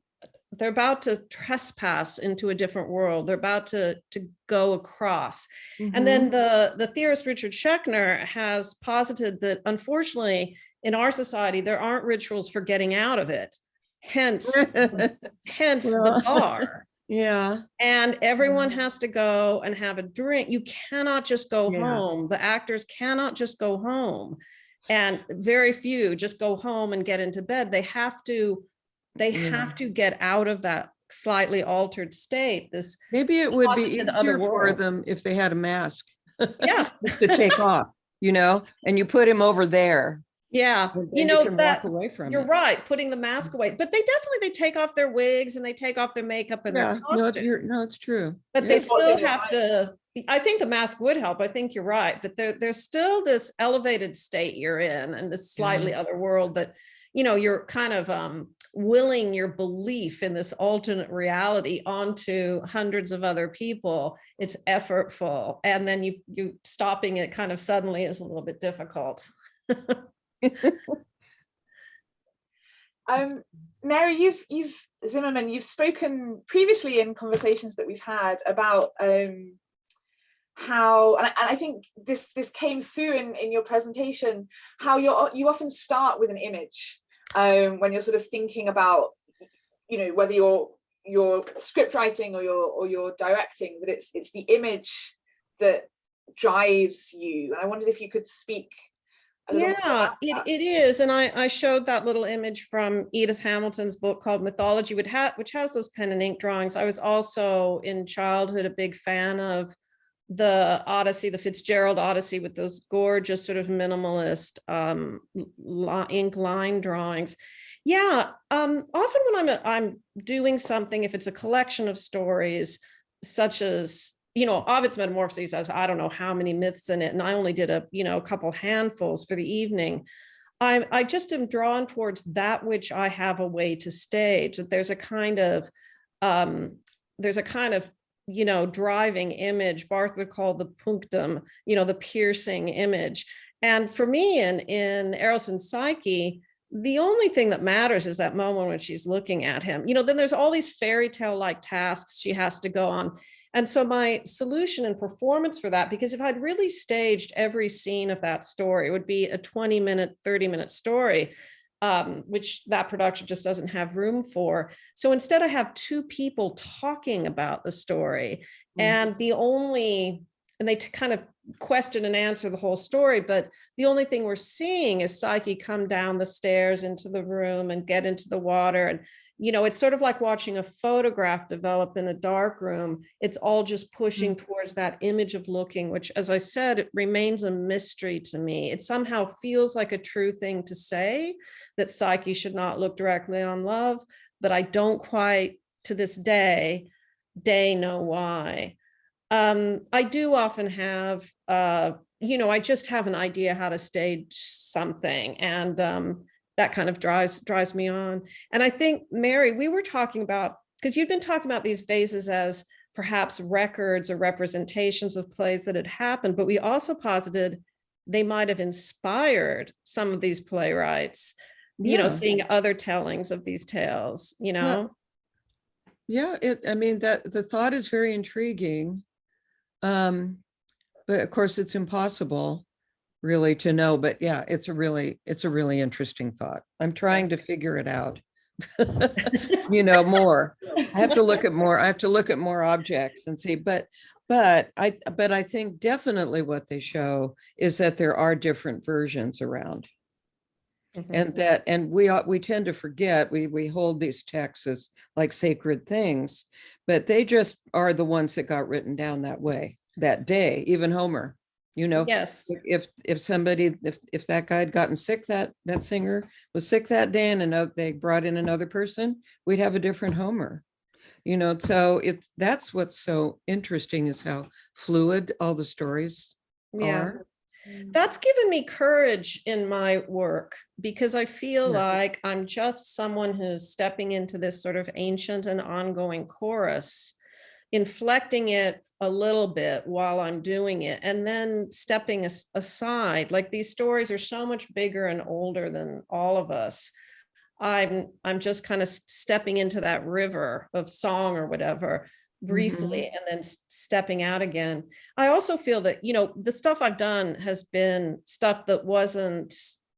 trespass into a different world. They're about to go across. And then the theorist Richard Schechner has posited that, unfortunately, in our society, there aren't rituals for getting out of it. Hence the bar. Yeah. And everyone has to go and have a drink. You cannot just go home. The actors cannot just go home. And very few just go home and get into bed. They have to get out of that slightly altered state. This Maybe it would be closeted other easier for world. them if they had a mask Yeah, to take off, and you put him over there. yeah. And You then know can that walk away from you're it. right, putting the mask away. But they take off their wigs and they take off their makeup and Yeah, their no, costumes. it's true. But Yeah. they still have to, I think the mask would help. I think you're right. But there's still this elevated state you're in and this slightly other world that, you're kind of willing your belief in this alternate reality onto hundreds of other people. It's effortful. And then you stopping it kind of suddenly is a little bit difficult. Mary, you've spoken previously in conversations that we've had about how, and I think this came through in your presentation, how you often start with an image when you're sort of thinking about, whether you're script writing or you're directing, that it's the image that drives you. And I wondered if you could speak. Yeah, it is. And I showed that little image from Edith Hamilton's book called Mythology, which has those pen and ink drawings. I was also in childhood a big fan of the Odyssey, the Fitzgerald Odyssey, with those gorgeous sort of minimalist ink line drawings. Yeah, often when I'm doing something, if it's a collection of stories, such as Ovid's Metamorphoses has, I don't know how many myths in it, and I only did a couple handfuls for the evening. I just am drawn towards that which I have a way to stage. That there's a kind of driving image. Barth would call the punctum, the piercing image. And for me, in Eros and Psyche, the only thing that matters is that moment when she's looking at him. Then there's all these fairy tale like tasks she has to go on. And so my solution and performance for that, because if I'd really staged every scene of that story, it would be a 20-minute, 30-minute story, which that production just doesn't have room for. So instead I have two people talking about the story, and they kind of question and answer the whole story, but the only thing we're seeing is Psyche come down the stairs into the room and get into the water. And it's sort of like watching a photograph develop in a dark room. It's all just pushing towards that image of looking, which, as I said, it remains a mystery to me. It somehow feels like a true thing to say, that Psyche should not look directly on love, but I don't quite, to this day, know why. I do often have, I just have an idea how to stage something, and that kind of drives me on. And I think, Mary, we were talking about, because you've been talking about these vases as perhaps records or representations of plays that had happened, but we also posited they might have inspired some of these playwrighs, seeing other tellings of these tales, Well, yeah, that the thought is very intriguing. But of course it's impossible really to know, but yeah, it's a really interesting thought. I'm trying to figure it out. More. I have to look at more objects and see, but I think definitely what they show is that there are different versions around. And we tend to forget, we hold these texts as like sacred things, but they just are the ones that got written down that way that day. Even Homer, yes, if somebody, if that guy had gotten sick, that singer was sick that day, and they brought in another person, we'd have a different Homer. So that's what's so interesting, is how fluid all the stories are. That's given me courage in my work, because I feel like I'm just someone who's stepping into this sort of ancient and ongoing chorus, inflecting it a little bit while I'm doing it, and then stepping aside. Like, these stories are so much bigger and older than all of us. I'm just kind of stepping into that river of song or whatever briefly, and then stepping out again. I also feel that, the stuff I've done has been stuff that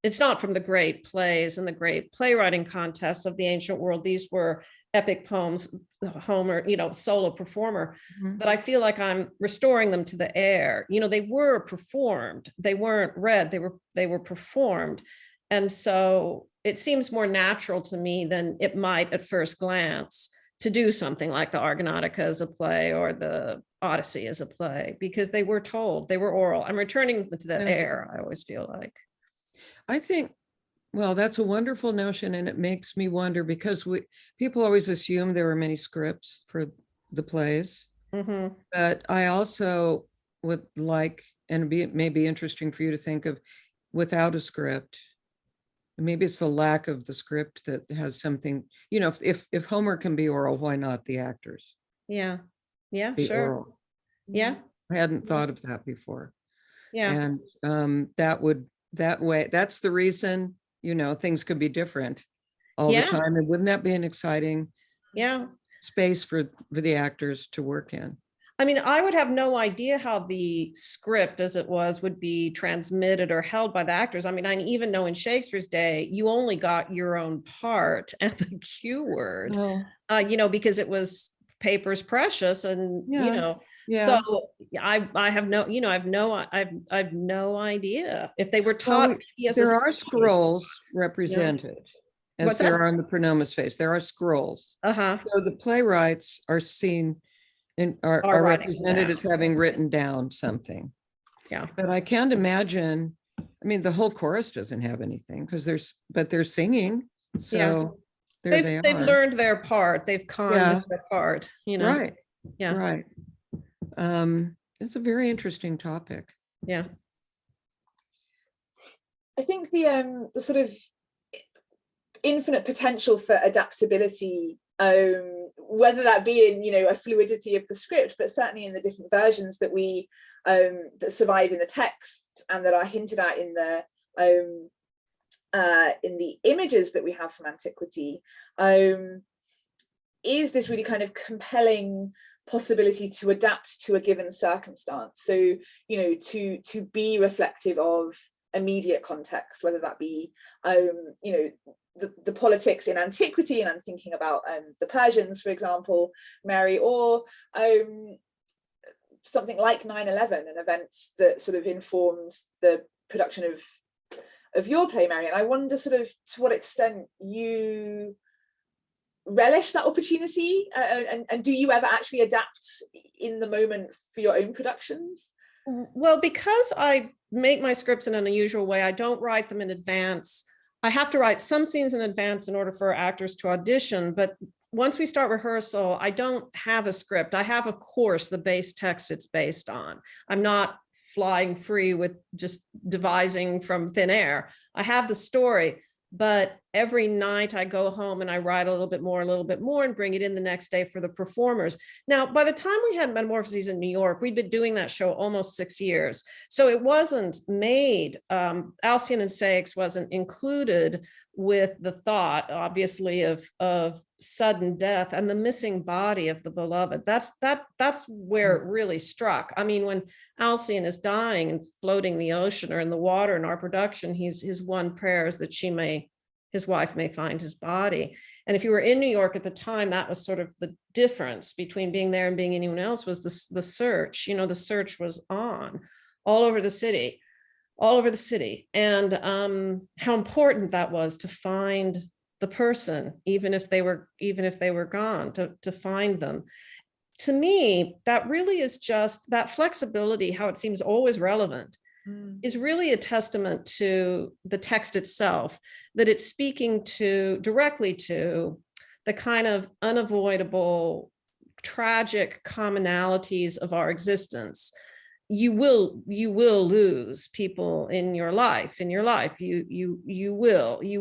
it's not from the great plays and the great playwriting contests of the ancient world. These were epic poems, Homer, solo performer, Mhm. that I feel like I'm restoring them to the air. They were performed, they weren't read, they were performed. And so it seems more natural to me than it might at first glance to do something like the Argonautica as a play or the Odyssey as a play, because they were told, they were oral. I'm returning to the Yeah. air, I always feel like. I think, well, that's a wonderful notion, and it makes me wonder, because people always assume there were many scripts for the plays, Mhm. but I also would like, and it may be interesting for you to think of, without a script, maybe it's the lack of the script that has something, if Homer can be oral, why not the actors Yeah. Yeah, be sure. oral? Yeah. I hadn't Yeah. thought of that before. Yeah. And that way, that's the reason, things could be different all the Yeah. time. And wouldn't that be an exciting Yeah. space for the actors to work in? I mean, I would have no idea how the script as it was would be transmitted or held by the actors. I mean, I even know in Shakespeare's day, you only got your own part and the cue word, Oh, because it was paper's precious. And, yeah. so I have no, I've no idea if they were Well, taught. there are scrolls represented, as What's there that? are on the pronomus face. There are scrolls. Uh-huh. So the playwrights are seen and are Are writing represented down. as having written down something. Yeah. But I can't imagine, I mean, the whole chorus doesn't have anything, but they're singing. So there they They've are. learned their part. They've conned their part, Right. Yeah. Right. It's a very interesting topic. Yeah. I think the sort of infinite potential for adaptability, whether that be in a fluidity of the script, but certainly in the different versions that we that survive in the text and that are hinted at in the images that we have from antiquity, is this really kind of compelling possibility to adapt to a given circumstance. So to be reflective of immediate context, whether that be the politics in antiquity, and I'm thinking about the Persians, for example, Mary, or something like 9/11, an event that sort of informed the production of your play, Mary. And I wonder sort of to what extent you relish that opportunity, and do you ever actually adapt in the moment for your own productions? Well, because I make my scripts in an unusual way, I don't write them in advance. I have to write some scenes in advance in order for actors to audition, but once we start rehearsal, I don't have a script. I have, of course, the base text it's based on. I'm not flying free with just devising from thin air. I have the story, but every night I go home and I write a little bit more and bring it in the next day for the performers. Now, by the time we had Metamorphoses in New York, we'd been doing that show almost 6 years. So it wasn't made, Alcyon and Saix wasn't included with the thought, obviously, of sudden death and the missing body of the beloved. That's where it really struck. I mean, when Alcyon is dying and floating the ocean or in the water in our production, his one prayer is that his wife may find his body. And if you were in New York at the time, that was sort of the difference between being there and being anyone else, was the search. The search was on all over the city. And how important that was to find the person, even if they were gone, to find them. To me, that really is just that flexibility, how it seems always relevant, is really a testament to the text itself, that it's speaking directly to the kind of unavoidable, tragic commonalities of our existence. You will lose people in your life. You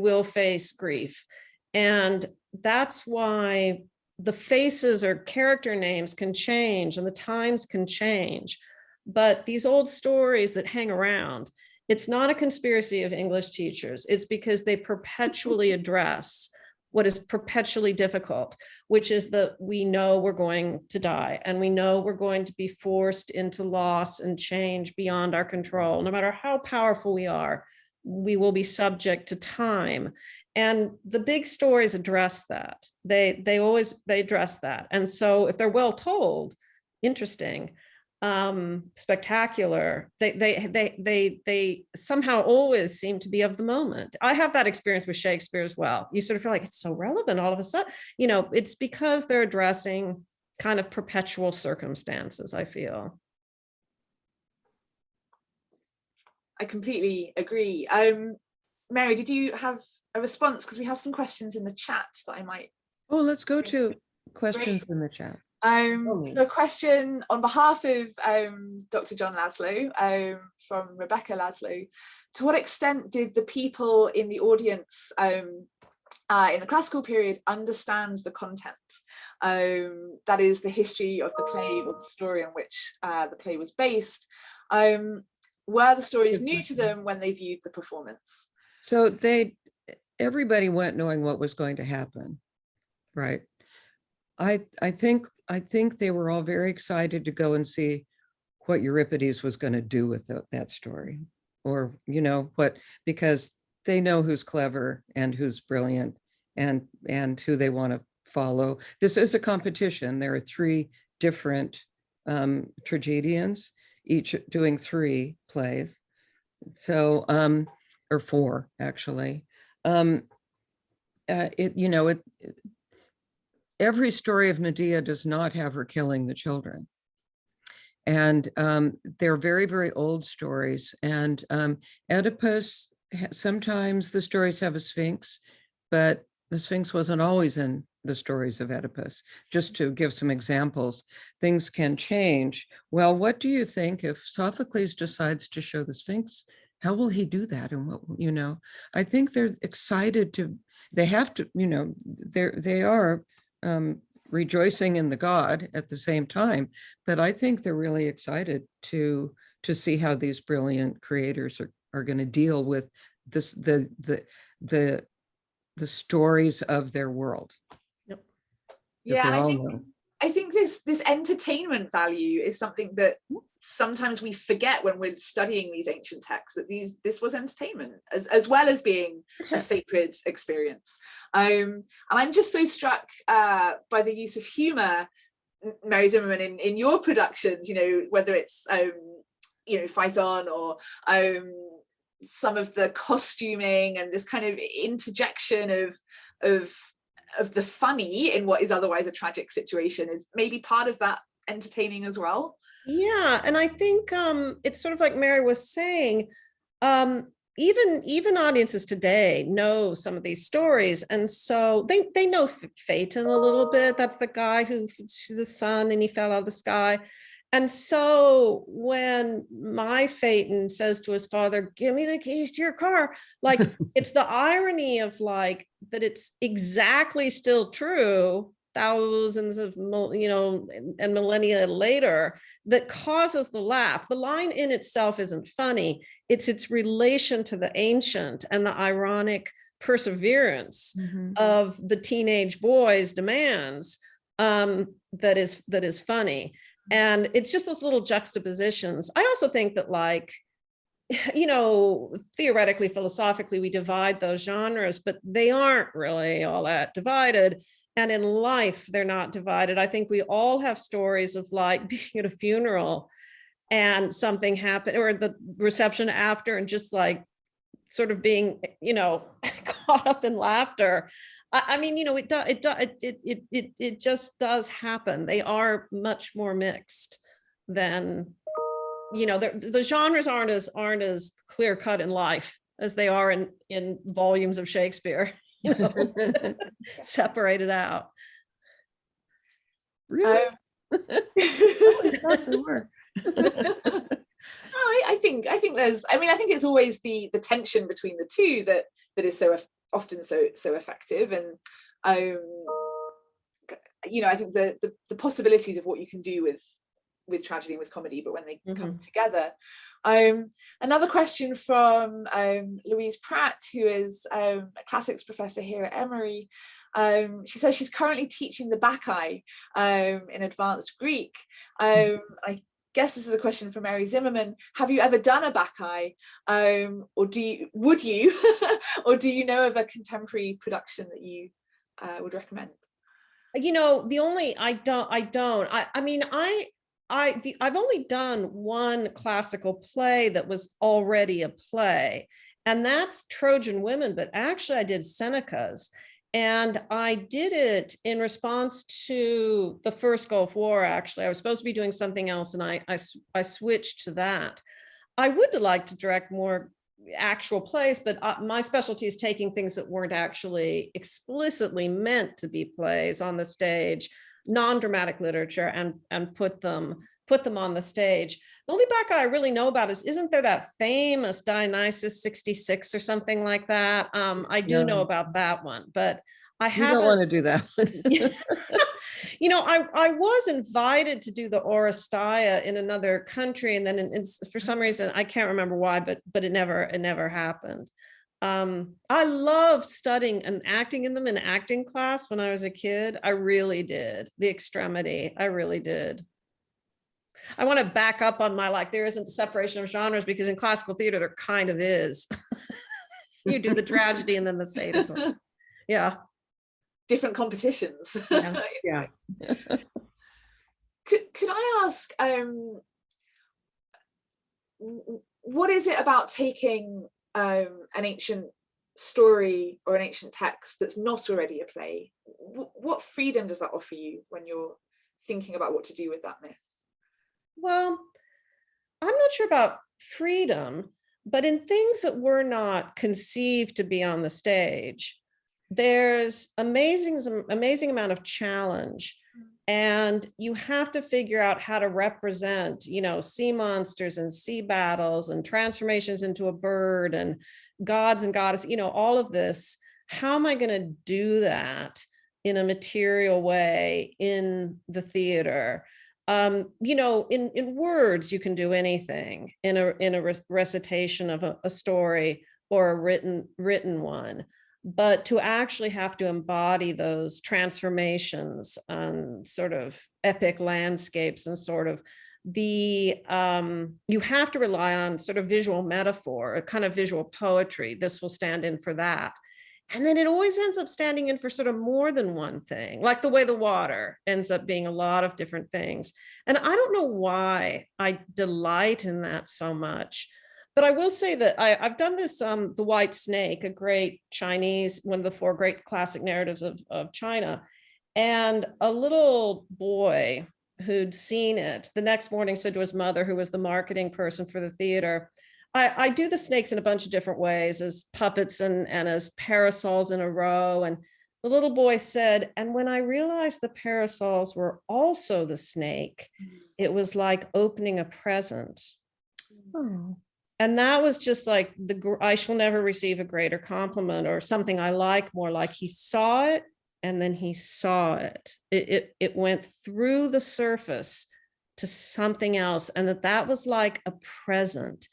will face grief. And that's why the faces or character names can change and the times can change. But these old stories that hang around, it's not a conspiracy of English teachers. It's because they perpetually address what is perpetually difficult, which is that we know we're going to die, and we know we're going to be forced into loss and change beyond our control. No matter how powerful we are, we will be subject to time. And the big stories address that. They address that. And so if they're well told, interesting, spectacular, they somehow always seem to be of the moment. I have that experience with Shakespeare as well. You sort of feel like it's so relevant all of a sudden. You know, it's because they're addressing kind of perpetual circumstances, I feel. I completely agree. Mary, did you have a response? Because we have some questions in the chat that I might. Oh, let's go to questions in the chat. So a question on behalf of Dr. John Laszlo, from Rebecca Laszlo. To what extent did the people in the audience in the classical period understand the content? That is the history of the play or the story on which the play was based. Were the stories new to them when they viewed the performance? So everybody went knowing what was going to happen, right? I think they were all very excited to go and see what Euripides was going to do with that story, or, you know, because they know who's clever and who's brilliant and who they want to follow. This is a competition. There are 3 different tragedians, each doing 3 plays. So, or 4 actually. Every story of Medea does not have her killing the children. And they're very, very old stories. And Oedipus, sometimes the stories have a Sphinx, but the Sphinx wasn't always in the stories of Oedipus. Just to give some examples, things can change. Well, what do you think if Sophocles decides to show the Sphinx? How will he do that? And what, you know, I think they're excited they have to, you know, they are rejoicing in the god at the same time, but I think they're really excited to see how these brilliant creators are going to deal with this, the stories of their world. Yep. Yeah, I think this entertainment value is something that sometimes we forget when we're studying these ancient texts, that this was entertainment as well as being a sacred experience. And I'm just so struck by the use of humor, Mary Zimmerman, in your productions, you know, whether it's you know, Phaeton or some of the costuming and this kind of interjection of the funny in what is otherwise a tragic situation is maybe part of that entertaining as well. Yeah, and I think it's sort of like Mary was saying, even audiences today know some of these stories, and so they know Phaeton a little bit. That's the guy who, the sun, and he fell out of the sky. And so when my Phaeton says to his father, "Give me the keys to your car," like it's the irony of like that it's exactly still true thousands of, you know, and millennia later, that causes the laugh. The line in itself isn't funny. It's its relation to the ancient and the ironic perseverance of the teenage boy's demands that is funny. And it's just those little juxtapositions. I also think that, like, you know, theoretically, philosophically, we divide those genres, but they aren't really all that divided. And in life, they're not divided. I think we all have stories of like being at a funeral and something happened, or the reception after, and just like sort of being, you know, caught up in laughter. I mean, you know, it just does happen. They are much more mixed than, you know, the genres aren't as clear cut in life as they are in volumes of Shakespeare. You know, separated out. Really? I think there's, I mean, I think it's always the tension between the two that is so often so effective. And you know, I think the possibilities of what you can do with tragedy and with comedy, but when they come together. Another question from Louise Pratt, who is a classics professor here at Emory. She says she's currently teaching the Bacchae in advanced Greek. I guess this is a question for Mary Zimmerman. Have you ever done a Bacchae, or would you, or do you know of a contemporary production that you would recommend? You know, I've only done one classical play that was already a play, and that's Trojan Women, but actually I did Seneca's. And I did it in response to the first Gulf War, actually. I was supposed to be doing something else, and I switched to that. I would like to direct more actual plays, but my specialty is taking things that weren't actually explicitly meant to be plays on the stage, non-dramatic literature, and put them on the stage. The only Bacchae I really know about isn't there that famous Dionysus 66 or something like that? I do know about that one, but I haven't. You don't want to do that one. You know, I was invited to do the Oresteia in another country, and then for some reason I can't remember why, but it never happened. I loved studying and acting in them in acting class when I was a kid. I really did. The Extremity, I really did. I want to back up on there isn't separation of genres, because in classical theater there kind of is. You do the tragedy and then the satyr. Yeah. Different competitions. Yeah. Could I ask, what is it about taking an ancient story or an ancient text that's not already a play? What freedom does that offer you when you're thinking about what to do with that myth? Well, I'm not sure about freedom, but in things that were not conceived to be on the stage, there's amazing amount of challenge, and you have to figure out how to represent, you know, sea monsters and sea battles and transformations into a bird and gods and goddesses, you know, all of this. How am I going to do that in a material way in the theater? You know, in words, you can do anything in a recitation of a story or a written one, but to actually have to embody those transformations and sort of epic landscapes and sort of you have to rely on sort of visual metaphor, a kind of visual poetry. This will stand in for that. And then it always ends up standing in for sort of more than one thing, like the way the water ends up being a lot of different things. And I don't know why I delight in that so much, but I will say that I've done this, The White Snake, a great Chinese, one of the 4 great classic narratives of China. And a little boy who'd seen it the next morning said to his mother, who was the marketing person for the theater, I do the snakes in a bunch of different ways, as puppets and as parasols in a row. And the little boy said, and when I realized the parasols were also the snake, it was like opening a present. Oh. And that was just like I shall never receive a greater compliment, or something I like more, like he saw it and then he saw it. It went through the surface to something else, and that was like a present.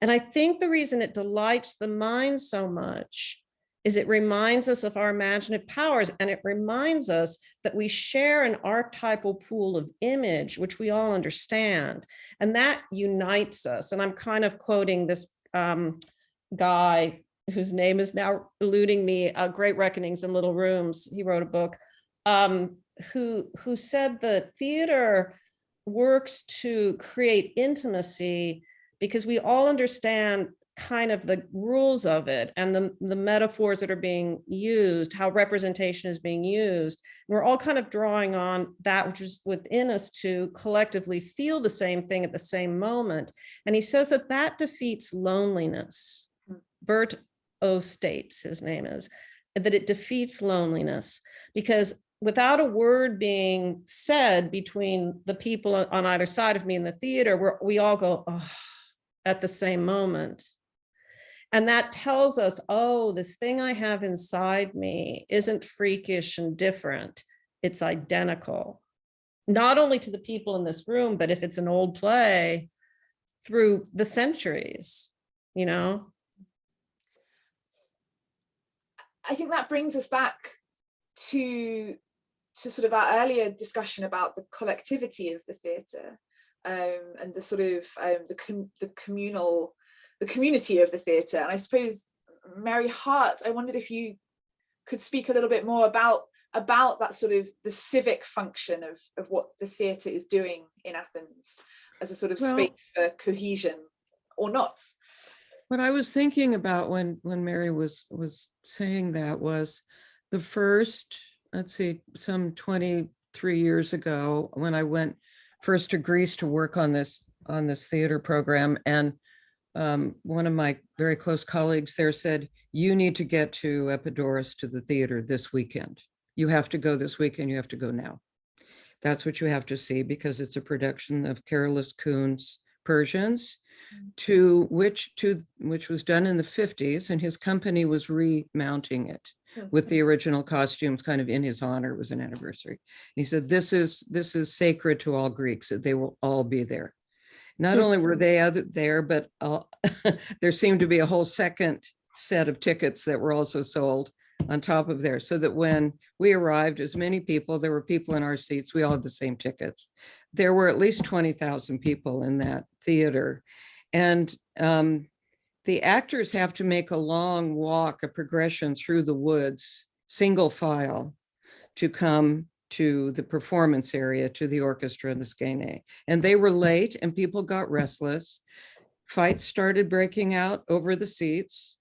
And I think the reason it delights the mind so much is it reminds us of our imaginative powers, and it reminds us that we share an archetypal pool of image, which we all understand, and that unites us. And I'm kind of quoting this guy whose name is now eluding me, Great Reckonings in Little Rooms. He wrote a book, who said that theater works to create intimacy because we all understand kind of the rules of it and the metaphors that are being used, how representation is being used. And we're all kind of drawing on that which is within us to collectively feel the same thing at the same moment. And he says that defeats loneliness. Bert O. States, his name is, that it defeats loneliness, because without a word being said between the people on either side of me in the theater, we all go, oh, at the same moment. And that tells us, oh, this thing I have inside me isn't freakish and different. It's identical, not only to the people in this room, but if it's an old play, through the centuries, you know? I think that brings us back to sort of our earlier discussion about the collectivity of the theatre. and the sort of the community of the theatre. And I suppose, Mary Hart, I wondered if you could speak a little bit more about that sort of the civic function of what the theatre is doing in Athens as a sort of space for cohesion, or not. What I was thinking about when Mary was saying that was the first, let's see, some 23 years ago, when I went first to Greece to work on this theater program, and one of my very close colleagues there said, you need to get to Epidaurus, to the theater, this weekend. You have to go this weekend, you have to go now. That's what you have to see, because it's a production of Carolus Kuhn's Persians, which was done in the 50s, and his company was remounting it with the original costumes kind of in his honor. It was an anniversary. He said, this is sacred to all Greeks, that they will all be there. Not only were they there, but there seemed to be a whole second set of tickets that were also sold on top of there, so that when we arrived, as many people, there were people in our seats, we all had the same tickets. There were at least 20,000 people in that theater. And the actors have to make a long walk, a progression through the woods, single file, to come to the performance area, to the orchestra and the skene. And they were late, and people got restless. Fights started breaking out over the seats.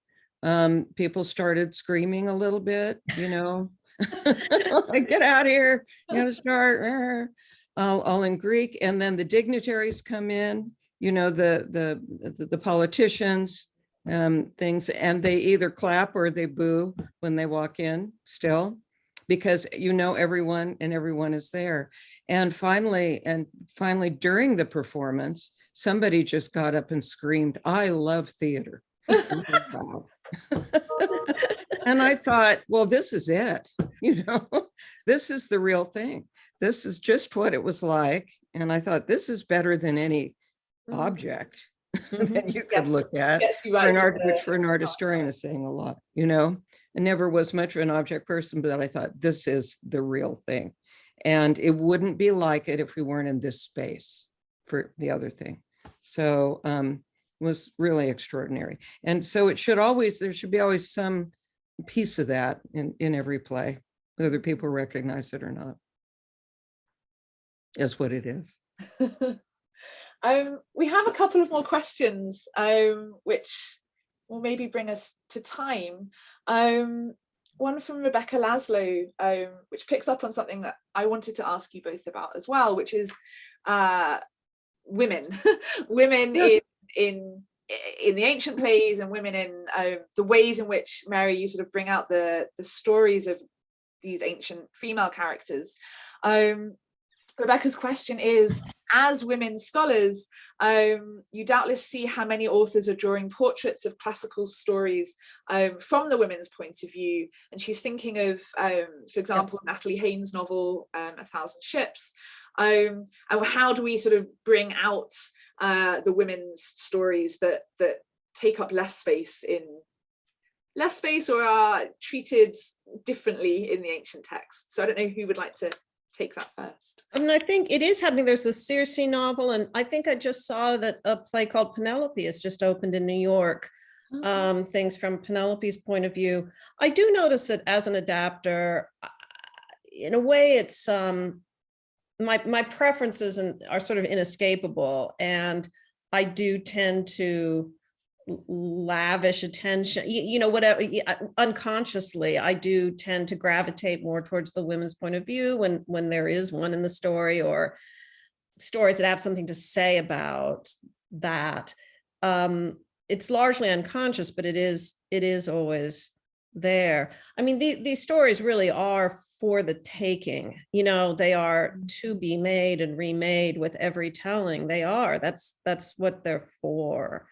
People started screaming a little bit, you know, like, get out of here, you gotta start, all in Greek. And then the dignitaries come in, you know, the politicians, things, and they either clap or they boo when they walk in still, because you know everyone, and everyone is there. And finally during the performance, somebody just got up and screamed, I love theater. And I thought, well, this is it, you know, this is the real thing. This is just what it was like. And I thought, this is better than any object that you could look at. For an art historian is saying a lot, you know. I never was much of an object person, but I thought, this is the real thing. And it wouldn't be like it if we weren't in this space for the other thing. So was really extraordinary. And so there should be always some piece of that in every play, whether people recognize it or not. Is what it is. We have a couple of more questions, which will maybe bring us to time. One from Rebecca Laszlo, which picks up on something that I wanted to ask you both about as well, which is women, women in the ancient plays, and women in the ways in which, Mary, you sort of bring out the stories of these ancient female characters. Rebecca's question is, as women scholars, you doubtless see how many authors are drawing portraits of classical stories from the women's point of view. And she's thinking of, for example, Natalie Haynes' novel, A Thousand Ships. And how do we sort of bring out the women's stories that take up less space or are treated differently in the ancient text? So I don't know who would like to take that first. I mean, I think it is happening. There's the Circe novel, and I think I just saw that a play called Penelope has just opened in New York. Things from Penelope's point of view. I do notice that as an adapter, in a way, it's my preferences are sort of inescapable, and I do tend to lavish attention, you know, whatever, unconsciously, I do tend to gravitate more towards the women's point of view when there is one in the story, or stories that have something to say about that. It's largely unconscious, but it is always there. I mean, these stories really are for the taking, you know, they are to be made and remade with every telling. They are, that's what they're for.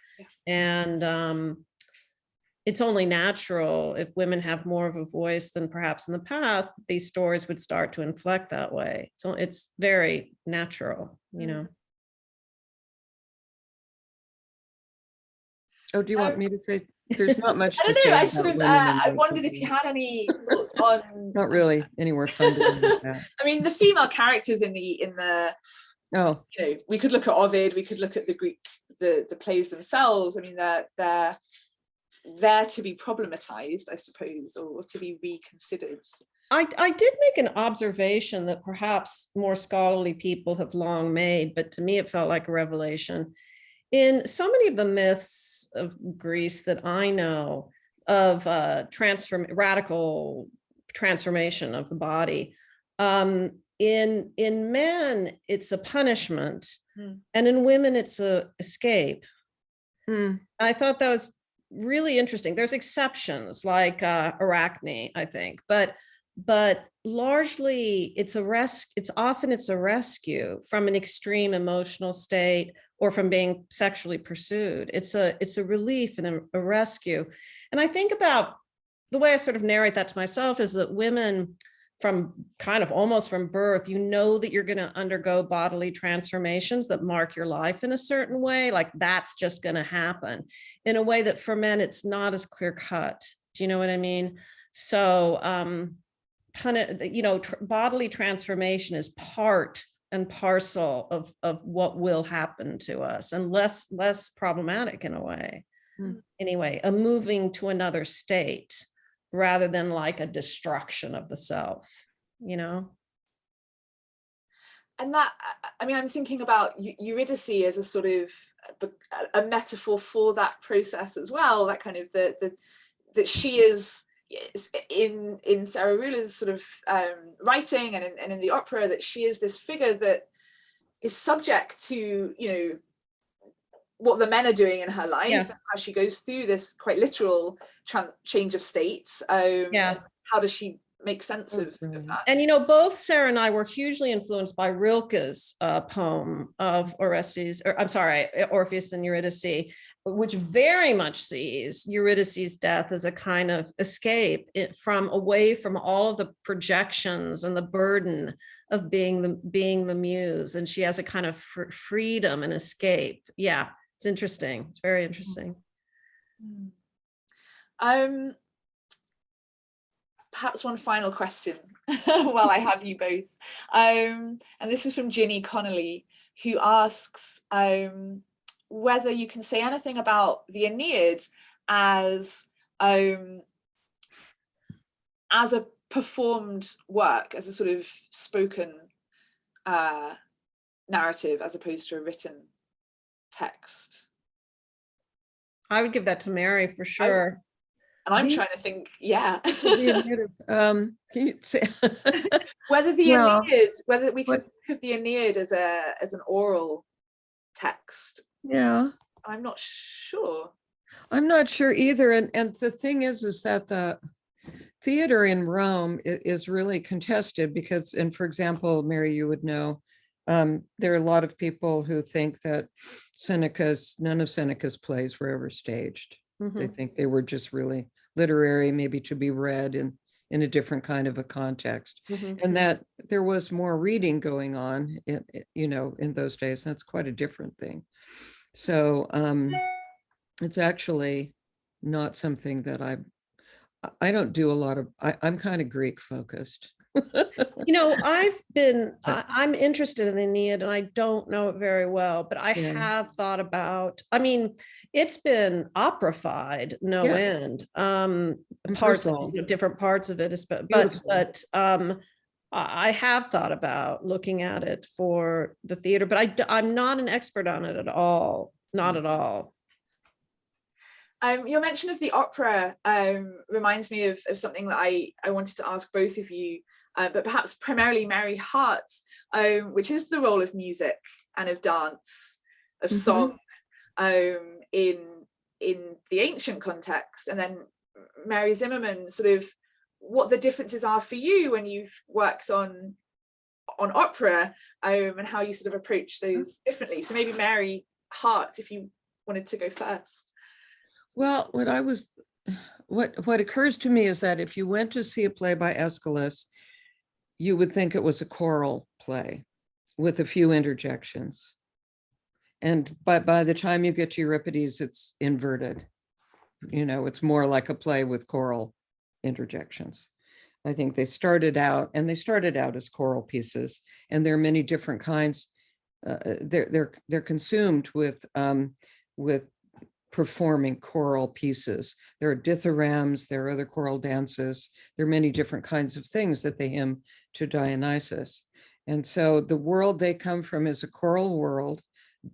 And it's only natural, if women have more of a voice than perhaps in the past, that these stories would start to inflect that way. So it's very natural, you know. Oh, do you want me to say? There's not much to say. I don't know. I wondered if you had any thoughts on. Not really anywhere fun to do with that. I mean, the female characters in the Oh, you know, we could look at Ovid, we could look at the Greek, the plays themselves. I mean, they're there to be problematized, I suppose, or to be reconsidered. I did make an observation that perhaps more scholarly people have long made, but to me it felt like a revelation. In so many of the myths of Greece that I know of radical transformation of the body, in men it's a punishment, and in women it's a escape. I thought that was really interesting. There's exceptions like Arachne, I think, but largely it's often a rescue from an extreme emotional state or from being sexually pursued. It's a relief and a rescue. And I think about the way I sort of narrate that to myself is that women, from kind of almost from birth, you know that you're going to undergo bodily transformations that mark your life in a certain way. Like that's just going to happen in a way that for men, it's not as clear cut. Do you know what I mean? So, bodily transformation is part and parcel of what will happen to us, and less problematic in a way. Anyway, a moving to another state rather than like a destruction of the self, you know? And that, I mean, I'm thinking about Eurydice as a sort of a metaphor for that process as well, that kind of that she is in Sarah Ruler's sort of writing and in the opera, that she is this figure that is subject to, you know, what the men are doing in her life, and how she goes through this quite literal change of states. And how does she make sense of that? And you know, both Sarah and I were hugely influenced by Rilke's poem of Orpheus and Eurydice, which very much sees Eurydice's death as a kind of escape away from all of the projections and the burden of being the muse, and she has a kind of freedom and escape. Yeah, it's interesting. It's very interesting. Perhaps one final question while I have you both. And this is from Ginny Connolly, who asks whether you can say anything about the Aeneid as a performed work, as a sort of spoken narrative, as opposed to a written text. I would give that to Mary for sure. And I'm trying to think, can you say whether the Aeneid, whether we can think of the Aeneid as an oral text? Yeah, I'm not sure. I'm not sure either. And the thing is that the theater in Rome is really contested because, and for example, Mary, you would know, there are a lot of people who think that none of Seneca's plays were ever staged. They think they were just really literary, maybe to be read in a different kind of a context, and that there was more reading going on, in those days. That's quite a different thing. So it's actually not something that I don't do a lot of. I'm kind of Greek focused. You know, I'm interested in the Aeneid and I don't know it very well, but I have thought about, I mean, it's been operified no end. Different parts of it, but I have thought about looking at it for the theater, but I'm not an expert on it at all. Not at all. Your mention of the opera reminds me of something that I wanted to ask both of you, but perhaps primarily Mary Hart, which is the role of music and of dance, of song in the ancient context, and then Mary Zimmerman, sort of what the differences are for you when you've worked on opera, and how you sort of approach those differently. So maybe Mary Hart, if you wanted to go first. Well, what occurs to me is that if you went to see a play by Aeschylus, you would think it was a choral play with a few interjections. And by the time you get to Euripides, it's inverted. It's more like a play with choral interjections. I think they started out as choral pieces, and there are many different kinds. they're consumed with performing choral pieces. There are dithyrambs, there are other choral dances, there are many different kinds of things that they hymn to Dionysus. And so the world they come from is a choral world.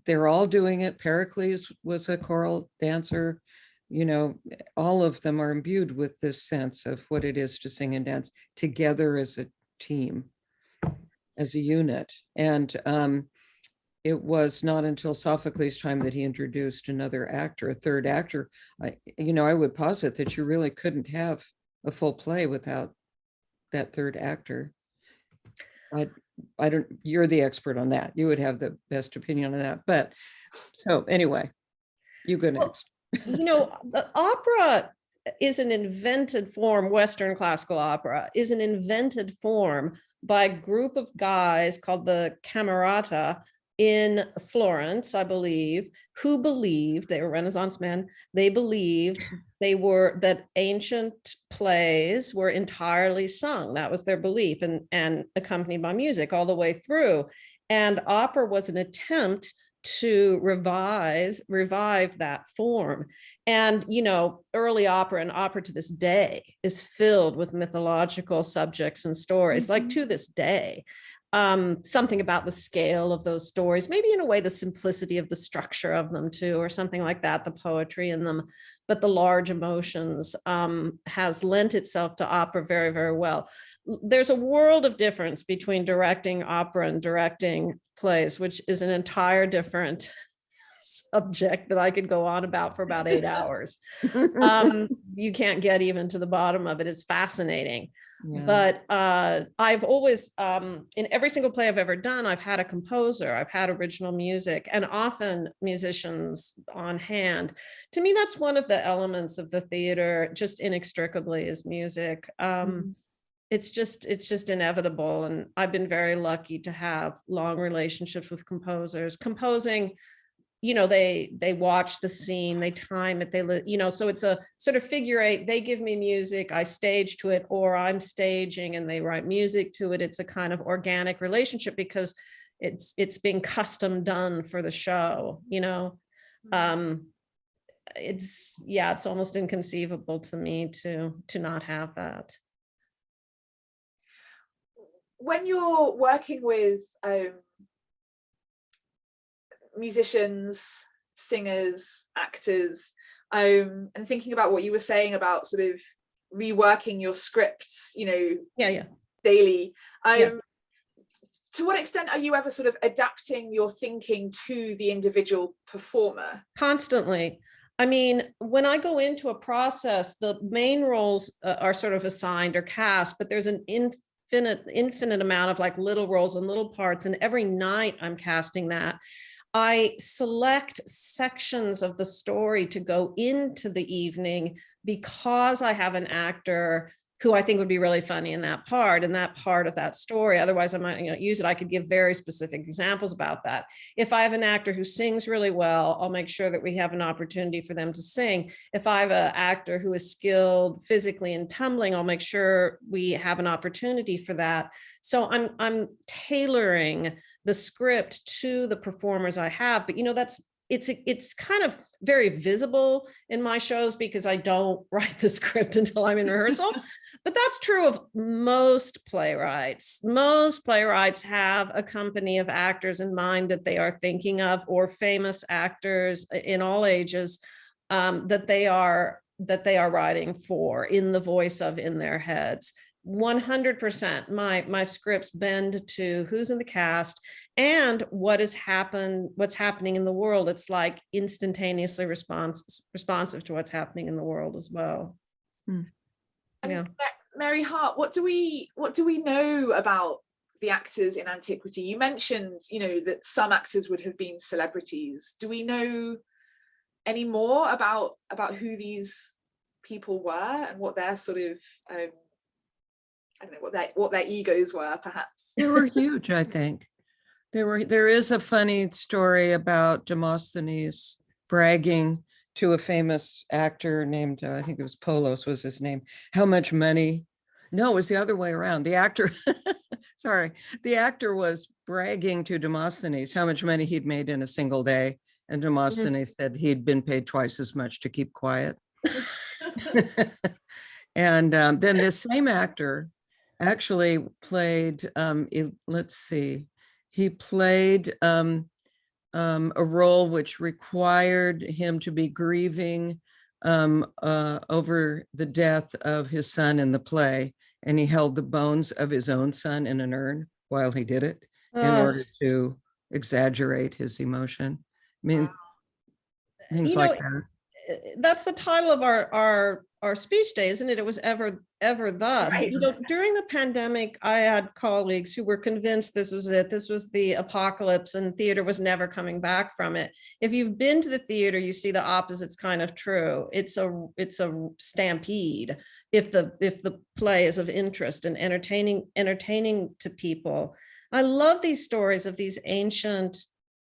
They're all doing it. Pericles was a choral dancer. You know, all of them are imbued with this sense of what it is to sing and dance together as a team, as a unit. And it was not until Sophocles' time that he introduced another actor, a third actor. I would posit that you really couldn't have a full play without that third actor. I don't, you're the expert on that. You would have the best opinion on that. But so anyway, you go next. The opera is an invented form. Western classical opera is an invented form by a group of guys called the Camerata in Florence, I believe, who believed, they were Renaissance men, they believed that ancient plays were entirely sung. That was their belief, and accompanied by music all the way through. And opera was an attempt to revive that form. And, early opera and opera to this day is filled with mythological subjects and stories, like to this day. Something about the scale of those stories, maybe in a way the simplicity of the structure of them too, or something like that, the poetry in them, but the large emotions has lent itself to opera very, very well. There's a world of difference between directing opera and directing plays, which is an entire different subject that I could go on about for about 8 hours. You can't get even to the bottom of it. It's fascinating. Yeah. But I've always, in every single play I've ever done, I've had a composer, I've had original music, and often musicians on hand. To me, that's one of the elements of the theater, just inextricably, is music. It's just inevitable. And I've been very lucky to have long relationships with composers. Composing, they watch the scene, they time it, so it's a sort of figure eight. They give me music, I stage to it, or I'm staging and they write music to it. It's a kind of organic relationship because it's being custom done for the show, it's almost inconceivable to me to not have that. When you're working with musicians, singers, actors, and thinking about what you were saying about sort of reworking your scripts, daily. To what extent are you ever sort of adapting your thinking to the individual performer? Constantly. I mean, when I go into a process, the main roles are sort of assigned or cast, but there's an infinite amount of like little roles and little parts. And every night I'm casting that. I select sections of the story to go into the evening because I have an actor who I think would be really funny in that part of that story. Otherwise, I might use it. I could give very specific examples about that. If I have an actor who sings really well, I'll make sure that we have an opportunity for them to sing. If I have an actor who is skilled physically in tumbling, I'll make sure we have an opportunity for that. So I'm tailoring the script to the performers I have, but it's kind of very visible in my shows because I don't write the script until I'm in rehearsal. But that's true of most playwrights. Most playwrights have a company of actors in mind that they are thinking of, or famous actors in all ages that they are writing for, in the voice of, in their heads. 100% my scripts bend to who's in the cast and what's happening in the world. It's like instantaneously responsive to what's happening in the world as well. Yeah. Mary Hart, what do we know about the actors in antiquity? You mentioned, that some actors would have been celebrities. Do we know any more about who these people were and what their sort of I don't know what their egos were, perhaps? They were huge, I think. There is a funny story about Demosthenes bragging to a famous actor named, I think it was Polos was his name, how much money. No, it was the other way around. The actor, sorry, the actor was bragging to Demosthenes how much money he'd made in a single day. And Demosthenes said he'd been paid twice as much to keep quiet. And then this same actor actually played, let's see, he played a role which required him to be grieving over the death of his son in the play. And he held the bones of his own son in an urn while he did it in order to exaggerate his emotion. I mean, things like that. That's the title of our speech day, isn't it? It was ever thus. Right. During the pandemic, I had colleagues who were convinced this was it. This was the apocalypse, and theater was never coming back from it. If you've been to the theater, you see the opposite's kind of true. It's a stampede. If the play is of interest and entertaining to people. I love these stories of these ancient.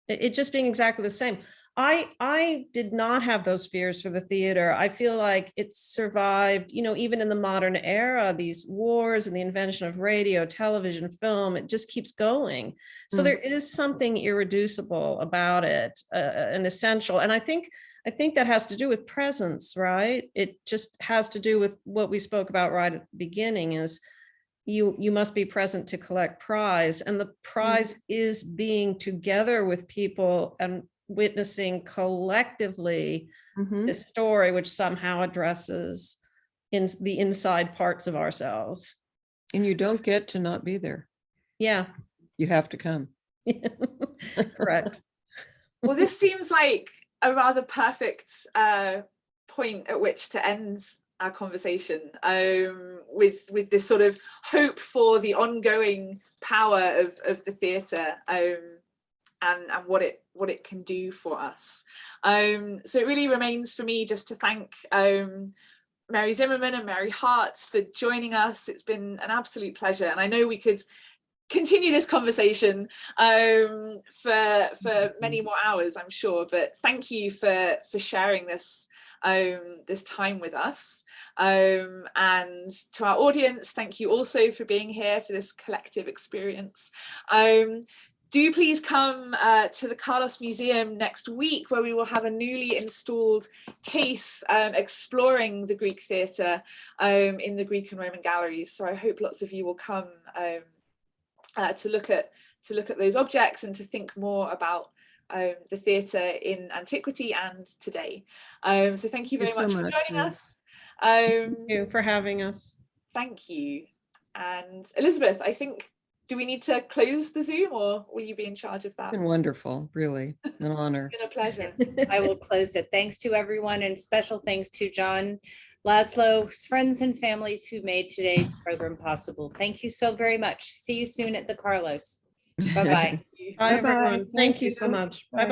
It just being exactly the same. I did not have those fears for the theater. I feel like it's survived, even in the modern era, these wars and the invention of radio, television, film, it just keeps going. So there is something irreducible about it, and essential. And I think that has to do with presence, right? It just has to do with what we spoke about right at the beginning is you must be present to collect prize. And the prize is being together with people and witnessing collectively this story, which somehow addresses in the inside parts of ourselves. And you don't get to not be there. Yeah. You have to come. Correct. Well, this seems like a rather perfect point at which to end our conversation, with this sort of hope for the ongoing power of the theatre, and what it can do for us. So it really remains for me just to thank Mary Zimmerman and Mary Hart for joining us. It's been an absolute pleasure, and I know we could continue this conversation for many more hours, I'm sure. But thank you for sharing this time with us. And to our audience, thank you also for being here for this collective experience. Do please come to the Carlos Museum next week, where we will have a newly installed case exploring the Greek theatre in the Greek and Roman galleries. So I hope lots of you will come to look at those objects and to think more about the theatre in antiquity and today. So thank you very much for joining us. Thank you for having us. Thank you. And Elizabeth, I think, do we need to close the Zoom, or will you be in charge of that? It's been wonderful, really, an honor. It's been a pleasure. I will close it. Thanks to everyone, and special thanks to John Laszlo's friends and families who made today's program possible. Thank you so very much. See you soon at the Carlos. Bye-bye. Bye, everyone. Thank you so much. Bye-bye.